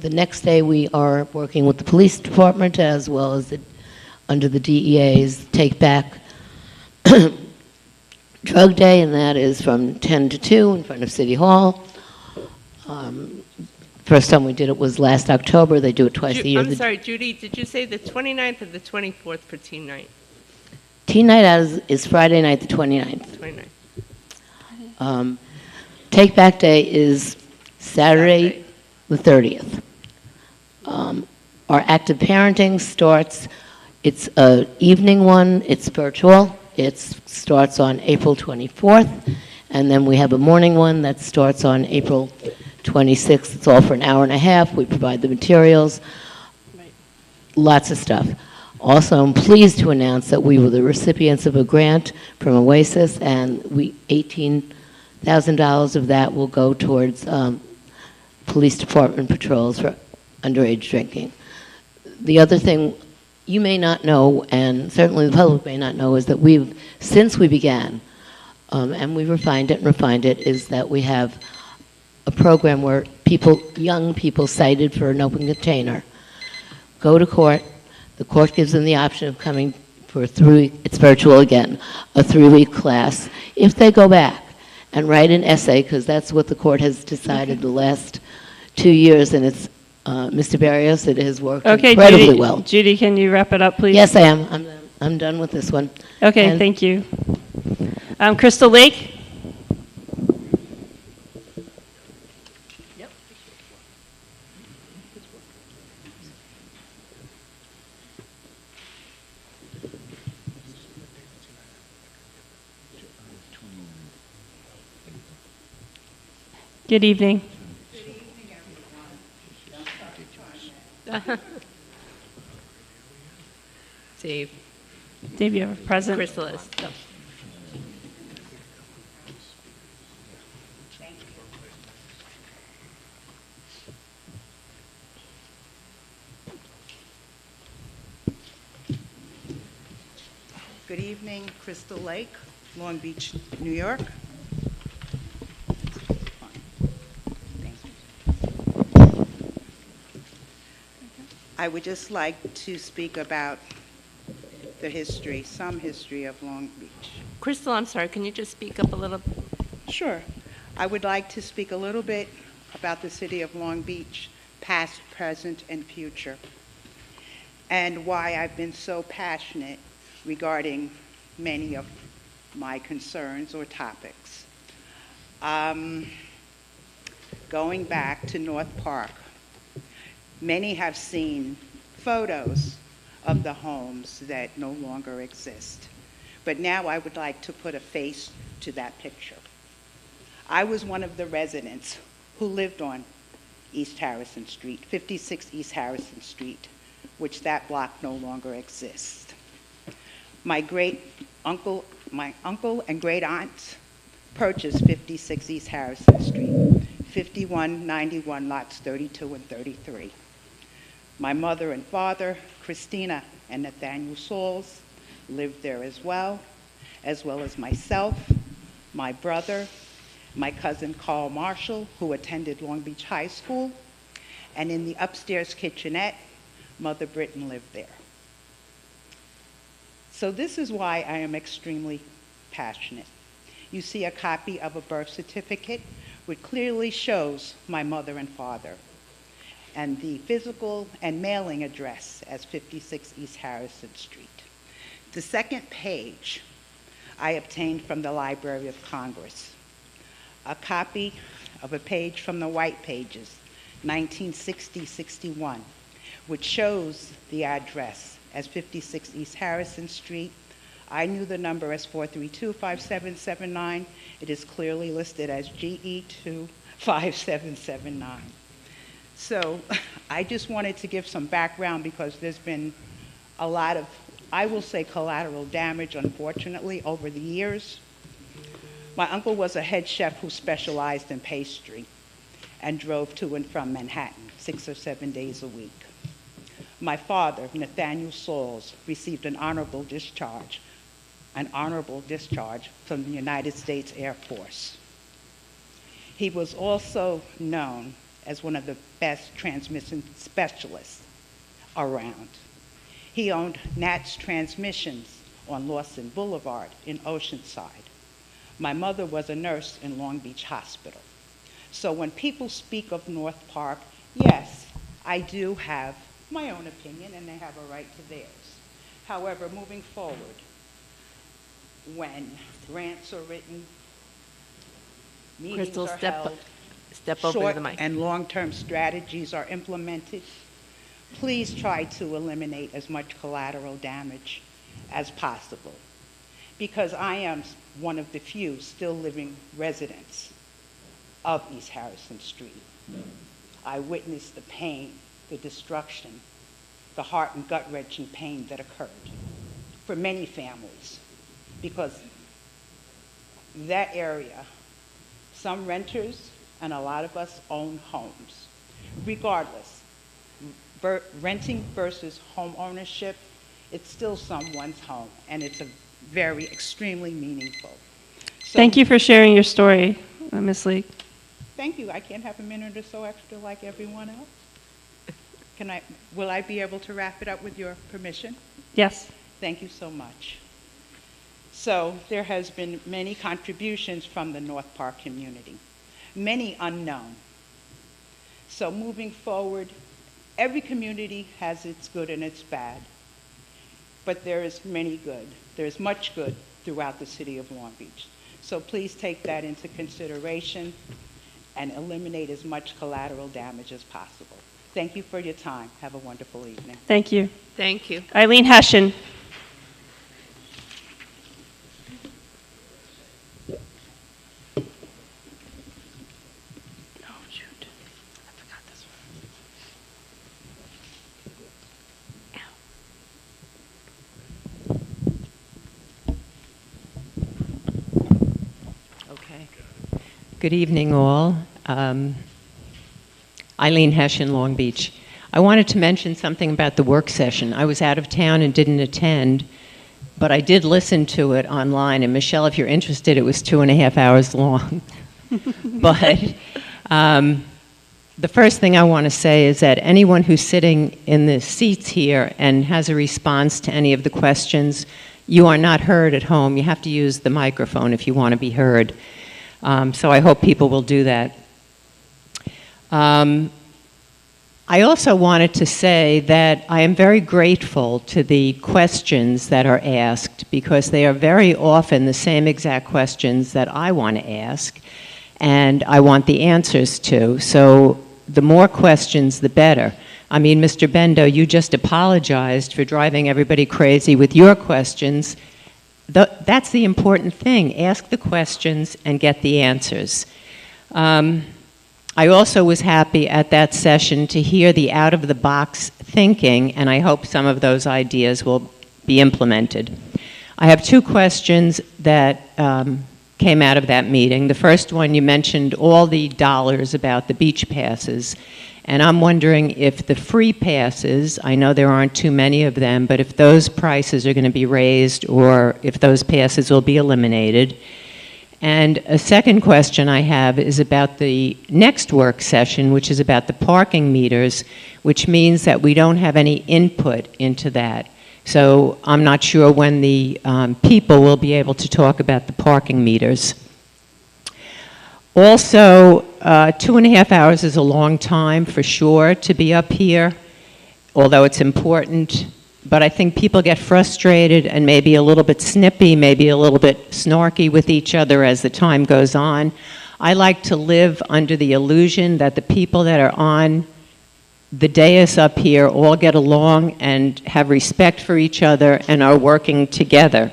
The next day we are working with the police department as well as under the DEA's Take Back Drug Day, and that is from 10 to 2 in front of City Hall. First time we did it was last October. They do it twice a year. I'm sorry, Judy, did you say the 29th or the 24th for Teen Night? Teen Night Out is Friday night, the 29th. 29th. Take Back Day is Saturday, the 30th. Our active parenting starts, it's an evening one, it's virtual. It starts on April 24th, and then we have a morning one that starts on April 26th. It's all for an hour and a half. We provide the materials, lots of stuff. Also, I'm pleased to announce that we were the recipients of a grant from Oasis, and $18,000 of that will go towards police department patrols for underage drinking. the other thing you may not know, and certainly the public may not know, is that since we began, and we refined it, is that we have a program where young people cited for an open container go to court. The court gives them the option of coming for it's virtual again, a 3-week class. If they go back and write an essay, because that's what the court has decided the last 2 years, and it's Mr. Barrios, it has worked incredibly Judy, well. Judy, can you wrap it up, please? Yes, I am. I'm done with this one. Okay, And- thank you. Crystal Lake? Good evening. Dave. Dave, you have a present? Chrysalis. Good evening, Crystal Lake, Long Beach, New York. I would just like to speak about the history, some history of Long Beach. Crystal, I'm sorry, can you just speak up a little? Sure. I would like to speak a little bit about the city of Long Beach, past, present, and future, and why I've been so passionate regarding many of my concerns or topics. Going back to North Park, many have seen photos of the homes that no longer exist. But now I would like to put a face to that picture. I was one of the residents who lived on East Harrison Street, 56 East Harrison Street, which that block no longer exists. My uncle and great aunts purchased 56 East Harrison Street, 5191 lots 32 and 33. My mother and father, Christina and Nathaniel Sauls, lived there as well as myself, my brother, my cousin Carl Marshall, who attended Long Beach High School, and in the upstairs kitchenette, Mother Britton lived there. So this is why I am extremely passionate. You see a copy of a birth certificate which clearly shows my mother and father, and the physical and mailing address as 56 East Harrison Street. The second page I obtained from the Library of Congress, a copy of a page from the White Pages, 1960-61, which shows the address as 56 East Harrison Street. I knew the number as 432-5779. It is clearly listed as GE25779. So I just wanted to give some background because there's been a lot of, I will say, collateral damage, unfortunately, over the years. My uncle was a head chef who specialized in pastry and drove to and from Manhattan 6 or 7 days a week. My father, Nathaniel Sauls, received an honorable discharge from the United States Air Force. He was also known as one of the best transmission specialists around. He owned Nat's Transmissions on Lawson Boulevard in Oceanside. My mother was a nurse in Long Beach Hospital. So when people speak of North Park, yes, I do have my own opinion and they have a right to theirs. However, moving forward, when grants are written, meetings Crystal, are step held, over short the mic. and long-term strategies are implemented, please try to eliminate as much collateral damage as possible. Because I am one of the few still living residents of East Harrison Street. I witnessed the pain, the destruction, the heart and gut-wrenching pain that occurred for many families. Because that area, some renters and a lot of us own homes. Regardless, renting versus home ownership, it's still someone's home, and it's a very extremely meaningful. So, Thank you for sharing your story, Ms. Lee. Thank you. I can't have a minute or so extra like everyone else. Will I be able to wrap it up with your permission? Yes. Thank you so much. So there has been many contributions from the North Park community, many unknown. So moving forward, every community has its good and its bad, but there is many good. There is much good throughout the city of Long Beach. So please take that into consideration and eliminate as much collateral damage as possible. Thank you for your time. Have a wonderful evening. Thank you. Thank you. Eileen Hession. Okay. Good evening, all. Eileen Hession, Long Beach. I wanted to mention something about the work session. I was out of town and didn't attend, but I did listen to it online. And Michelle, if you're interested, it was 2.5 hours long. But the first thing I want to say is that anyone who's sitting in the seats here and has a response to any of the questions, you are not heard at home. You have to use the microphone if you want to be heard. So I hope people will do that. I also wanted to say that I am very grateful to the questions that are asked, because they are very often the same exact questions that I want to ask and I want the answers to. So the more questions, the better. I mean, Mr. Bendo, you just apologized for driving everybody crazy with your questions. That's the important thing. Ask the questions and get the answers. I also was happy at that session to hear the out-of-the-box thinking, and I hope some of those ideas will be implemented. I have two questions that came out of that meeting. The first one, you mentioned all the dollars about the beach passes, and I'm wondering if the free passes, I know there aren't too many of them, but if those prices are going to be raised or if those passes will be eliminated. And a second question I have is about the next work session, which is about the parking meters, which means that we don't have any input into that. So I'm not sure when the people will be able to talk about the parking meters. Also, 2.5 hours is a long time for sure to be up here, although it's important. But I think people get frustrated and maybe a little bit snippy, maybe a little bit snarky with each other as the time goes on. I like to live under the illusion that the people that are on the dais up here all get along and have respect for each other and are working together.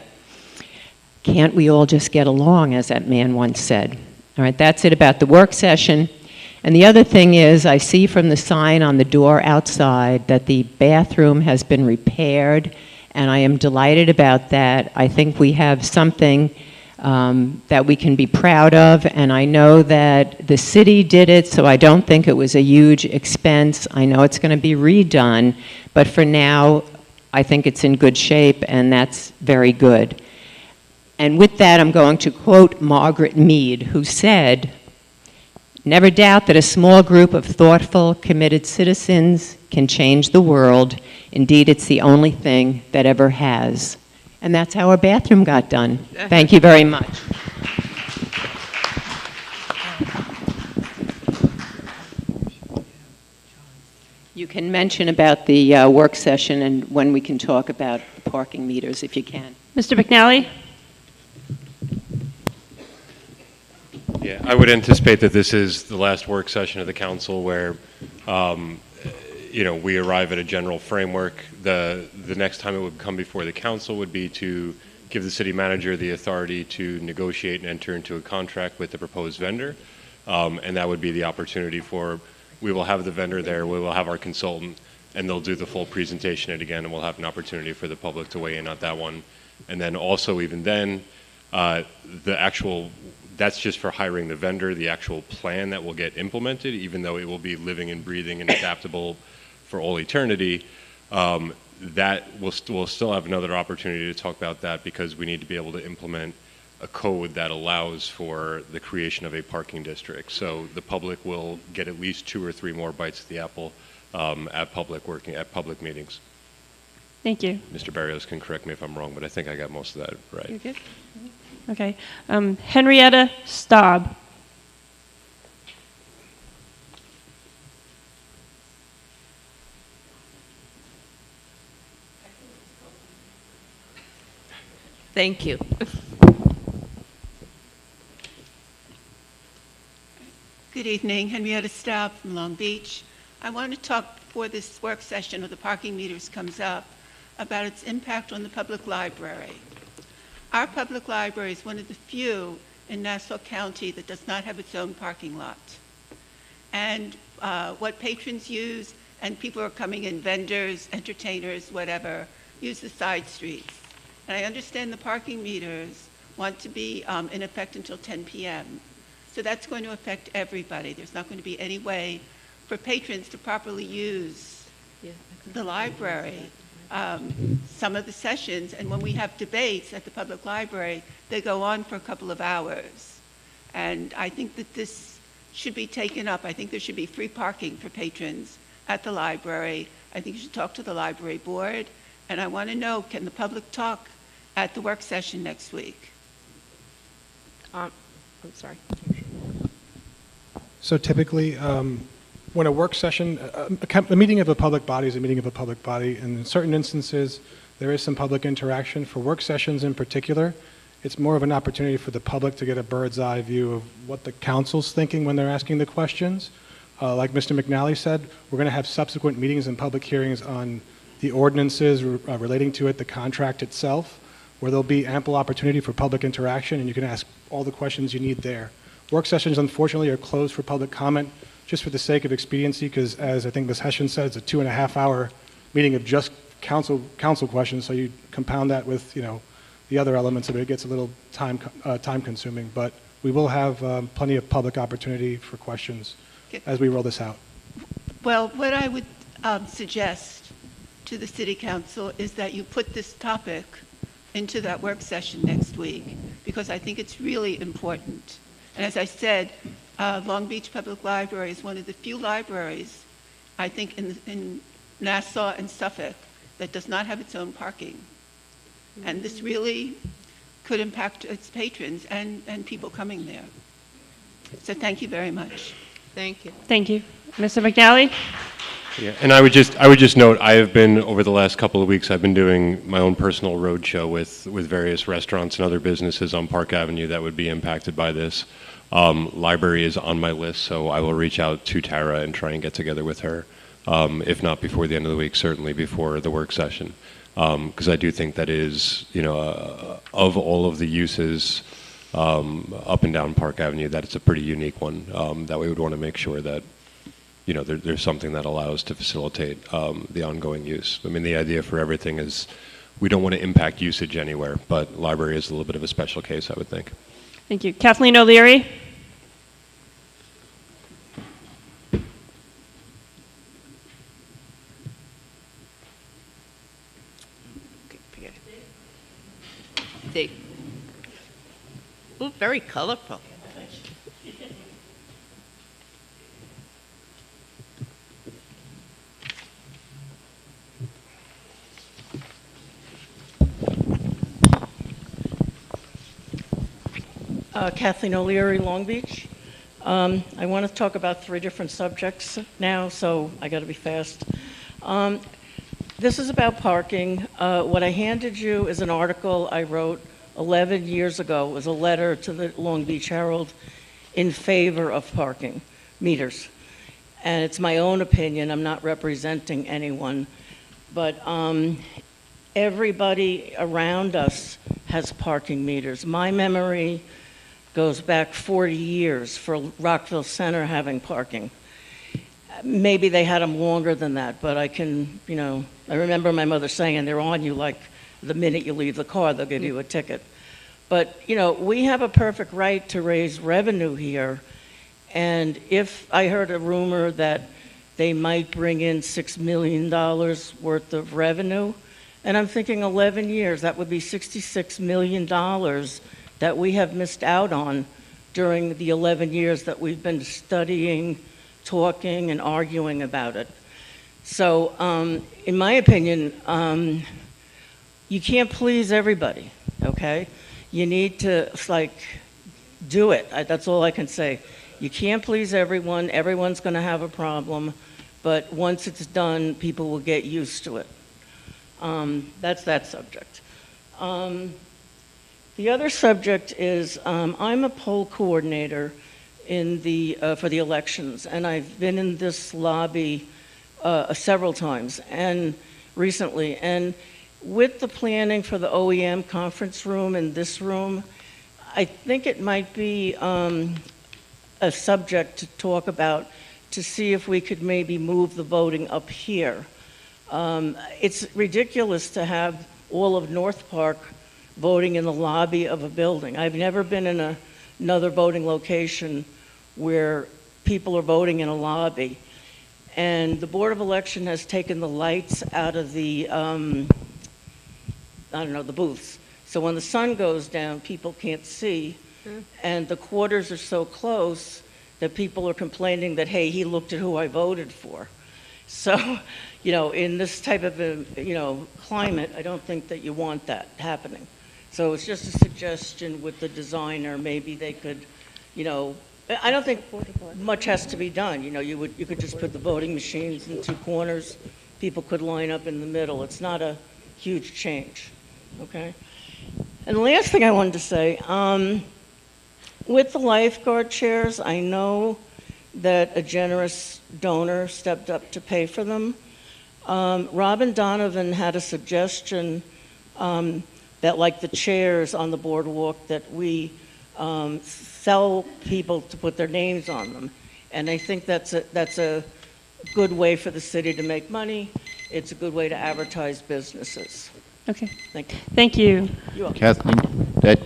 Can't we all just get along, as that man once said? All right, that's it about the work session. And the other thing is, I see from the sign on the door outside that the bathroom has been repaired, and I am delighted about that. I think we have something that we can be proud of, and I know that the city did it, so I don't think it was a huge expense. I know it's going to be redone, but for now, I think it's in good shape, and that's very good. And with that, I'm going to quote Margaret Mead, who said, "Never doubt that a small group of thoughtful, committed citizens can change the world. Indeed, it's the only thing that ever has." And that's how our bathroom got done. Thank you very much. You can mention about the work session and when we can talk about the parking meters, if you can. Mr. McNally? Yeah, I would anticipate that this is the last work session of the council where, we arrive at a general framework. The next time it would come before the council would be to give the city manager the authority to negotiate and enter into a contract with the proposed vendor. And that would be the opportunity for, we will have the vendor there, we will have our consultant, and they'll do the full presentation again, and we'll have an opportunity for the public to weigh in on that one. And then also, even then, that's just for hiring the vendor. The actual plan that will get implemented, even though it will be living and breathing and adaptable for all eternity, that we'll still have another opportunity to talk about that because we need to be able to implement a code that allows for the creation of a parking district. So the public will get at least 2 or 3 more bites of the apple at public meetings. Thank you. Mr. Barrios can correct me if I'm wrong, but I think I got most of that right. You're good? Okay. Henrietta Staub. Thank you. Good evening, Henrietta Staub from Long Beach. I want to talk before this work session of the parking meters comes up about its impact on the public library. Our public library is one of the few in Nassau County that does not have its own parking lot. And what patrons use, and people are coming in, vendors, entertainers, whatever, use the side streets. And I understand the parking meters want to be in effect until 10 p.m. So that's going to affect everybody. There's not going to be any way for patrons to properly use the library. Some of the sessions, and when we have debates at the public library, they go on for a couple of hours. And I think that this should be taken up. I think there should be free parking for patrons at the library. I think you should talk to the library board. And I want to know, can the public talk at the work session next week? I'm sorry. So typically, when a work session, a meeting of a public body is a meeting of a public body, and in certain instances, there is some public interaction. For work sessions in particular, it's more of an opportunity for the public to get a bird's eye view of what the council's thinking when they're asking the questions. Like Mr. McNally said, we're going to have subsequent meetings and public hearings on the ordinances relating to it, the contract itself, where there'll be ample opportunity for public interaction, and you can ask all the questions you need there. Work sessions, unfortunately, are closed for public comment just for the sake of expediency, because as I think Ms. Hession said, it's a 2.5-hour meeting of just council questions, so you compound that with, the other elements of it, it gets a little time consuming. But we will have plenty of public opportunity for questions as we roll this out. Well, what I would suggest to the City Council is that you put this topic into that work session next week, because I think it's really important. And as I said, Long Beach Public Library is one of the few libraries, I think, in Nassau and Suffolk that does not have its own parking. And this really could impact its patrons and people coming there. So thank you very much. Thank you. Thank you. Mr. McNally? Yeah, and I would just note, I have been, over the last couple of weeks, I've been doing my own personal road show with various restaurants and other businesses on Park Avenue that would be impacted by this. Library is on my list, so I will reach out to Tara and try and get together with her. If not before the end of the week, certainly before the work session. Because I do think that is, of all of the uses up and down Park Avenue, that it's a pretty unique one that we would want to make sure that there's something that allows to facilitate the ongoing use. I mean, the idea for everything is we don't want to impact usage anywhere, but library is a little bit of a special case, I would think. Thank you. Kathleen O'Leary? Dave. Ooh, very colorful. Kathleen O'Leary, Long Beach. I want to talk about 3 different subjects now, so I got to be fast. This is about parking. What I handed you is an article I wrote 11 years ago. It was a letter to the Long Beach Herald in favor of parking meters. And it's my own opinion. I'm not representing anyone. But everybody around us has parking meters. My memory goes back 40 years for Rockville Center having parking. Maybe they had them longer than that, but I can, I remember my mother saying, they're on you like the minute you leave the car, they'll give you a ticket. But, we have a perfect right to raise revenue here. And if I heard a rumor that they might bring in $6 million worth of revenue. And I'm thinking 11 years, that would be $66 million that we have missed out on during the 11 years that we've been studying, talking, and arguing about it. So, in my opinion, you can't please everybody, okay? You need to, do it. That's all I can say. You can't please everyone. Everyone's going to have a problem. But once it's done, people will get used to it. That's that subject. The other subject is I'm a poll coordinator in for the elections, and I've been in this lobby several times and recently. And with the planning for the OEM conference room and this room, I think it might be a subject to talk about to see if we could maybe move the voting up here. It's ridiculous to have all of North Park voting in the lobby of a building. I've never been in another voting location where people are voting in a lobby. And the Board of Election has taken the lights out of the, the booths. So when the sun goes down, people can't see. And the quarters are so close that people are complaining that, hey, he looked at who I voted for. So, in this type of climate, I don't think that you want that happening. So it's just a suggestion with the designer, maybe they could, I don't think much has to be done. You could just put the voting machines in two corners. People could line up in the middle. It's not a huge change, okay? And the last thing I wanted to say, with the lifeguard chairs, I know that a generous donor stepped up to pay for them. Robin Donovan had a suggestion that, like the chairs on the boardwalk, that we sell people to put their names on them. And I think that's a good way for the city to make money. It's a good way to advertise businesses. Okay. Thank you. Thank you. You're welcome. Kathleen, that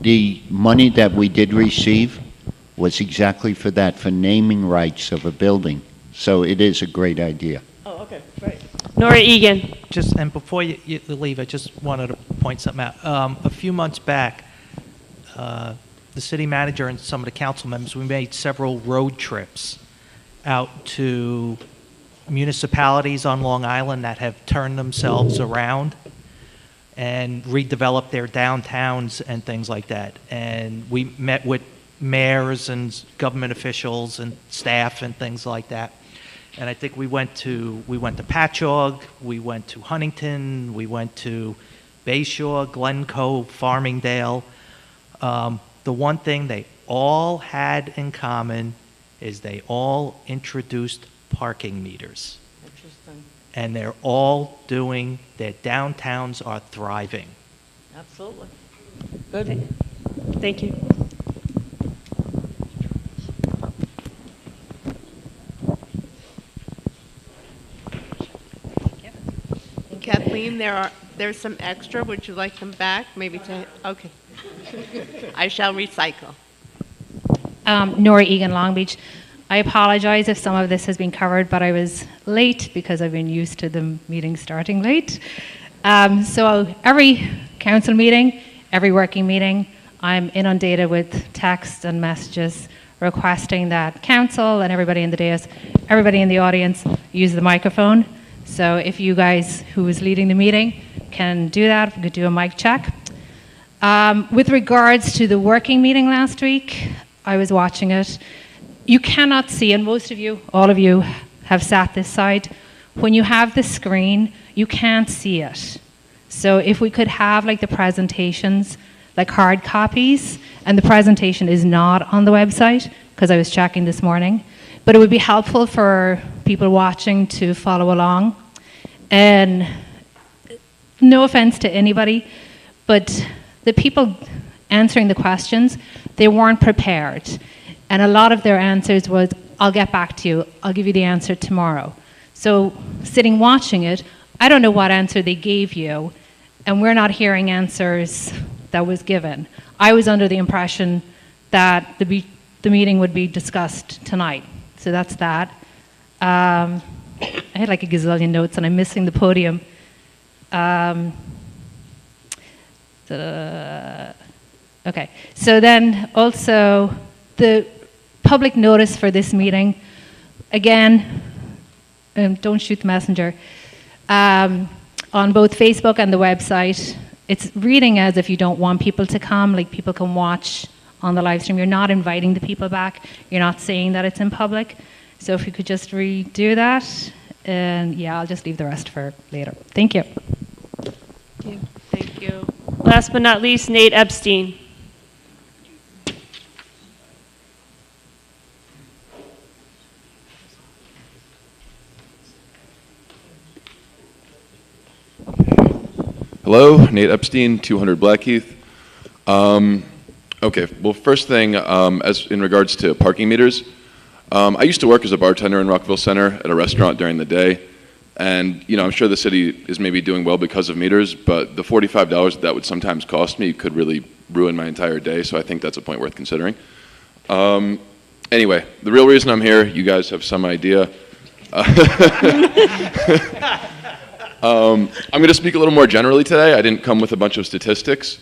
the money that we did receive was exactly for that, for naming rights of a building. So it is a great idea. Oh, okay, great. Nora Egan. And before you leave, I just wanted to point something out. A few months back, the city manager and some of the council members, we made several road trips out to municipalities on Long Island that have turned themselves around and redeveloped their downtowns and things like that. And we met with mayors and government officials and staff and things like that. And I think we went to Patchogue, we went to Huntington, we went to Bayshore, Glen Cove, Farmingdale. The one thing they all had in common is they all introduced parking meters. Interesting. And they're all doing, their downtowns are thriving. Absolutely. Good. Thank you. Kathleen, there's some extra. Would you like them back? Maybe to, okay. I shall recycle. Nora Egan, Long Beach. I apologize if some of this has been covered, but I was late because I've been used to the meeting starting late. So every council meeting, every working meeting, I'm inundated with texts and messages requesting that council and everybody in the dais, everybody in the audience use the microphone. So if you guys who is leading the meeting can do that, we could do a mic check. With regards to the working meeting last week, I was watching it. You cannot see, and most of you, all of you, have sat this side. When you have the screen, you can't see it. So if we could have like the presentations, like hard copies, and the presentation is not on the website, because I was checking this morning, but it would be helpful for people watching to follow along. And no offense to anybody, but the people answering the questions, they weren't prepared. And a lot of their answers was, I'll get back to you, I'll give you the answer tomorrow. So sitting watching it, I don't know what answer they gave you, and we're not hearing answers that was given. I was under the impression that the meeting would be discussed tonight. So that's that. I had like a gazillion notes and I'm missing the podium. Okay, so then also the public notice for this meeting, again, don't shoot the messenger, on both Facebook and the website. It's reading as if you don't want people to come, like people can watch on the live stream. You're not inviting the people back. You're not saying that it's in public. So if you could just redo that, and yeah, I'll just leave the rest for later. Thank you. Thank you. Last but not least, Nate Epstein. Hello, Nate Epstein, 200 Blackheath. Okay, well, first thing, as in regards to parking meters, I used to work as a bartender in Rockville Center at a restaurant during the day, and I'm sure the city is maybe doing well because of meters, but the $45 that would sometimes cost me could really ruin my entire day, so I think that's a point worth considering. Anyway, the real reason I'm here, you guys have some idea. I'm going to speak a little more generally today. I didn't come with a bunch of statistics.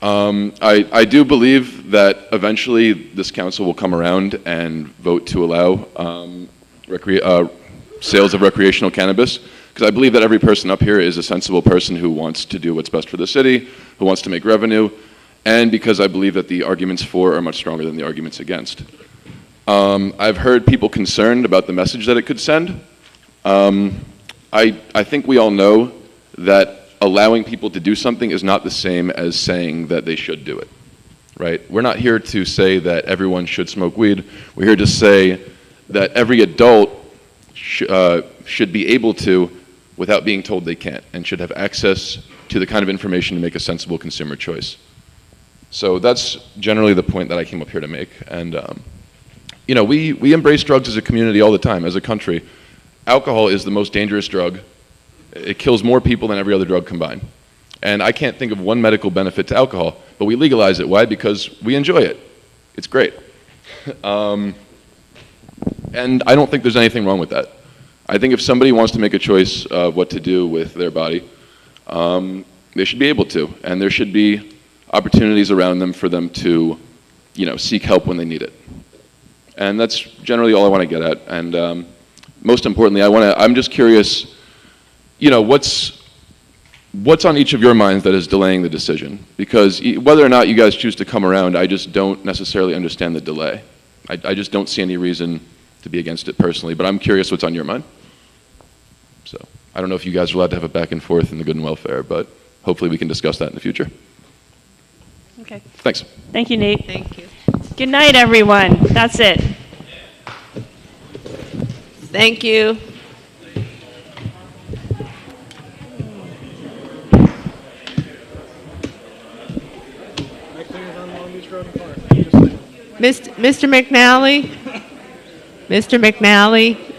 I do believe that eventually this council will come around and vote to allow sales of recreational cannabis, because I believe that every person up here is a sensible person who wants to do what's best for the city, who wants to make revenue, and because I believe that the arguments for are much stronger than the arguments against. I've heard people concerned about the message that it could send. I think we all know that allowing people to do something is not the same as saying that they should do it, right? We're not here to say that everyone should smoke weed. We're here to say that every adult should be able to without being told they can't, and should have access to the kind of information to make a sensible consumer choice. So that's generally the point that I came up here to make. And we embrace drugs as a community all the time, as a country. Alcohol is the most dangerous drug. It kills more people than every other drug combined. And I can't think of one medical benefit to alcohol, but we legalize it. Why? Because we enjoy it. It's great. And I don't think there's anything wrong with that. I think if somebody wants to make a choice of what to do with their body, they should be able to. And there should be opportunities around them for them to, seek help when they need it. And that's generally all I want to get at. And most importantly, I'm just curious, what's on each of your minds that is delaying the decision? Because whether or not you guys choose to come around, I just don't necessarily understand the delay. I just don't see any reason to be against it personally, but I'm curious what's on your mind. So I don't know if you guys are allowed to have a back and forth in the good and welfare, but hopefully we can discuss that in the future. Okay. Thanks. Thank you, Nate. Thank you. Good night, everyone. That's it. Thank you. Mr. McNally? Mr. McNally?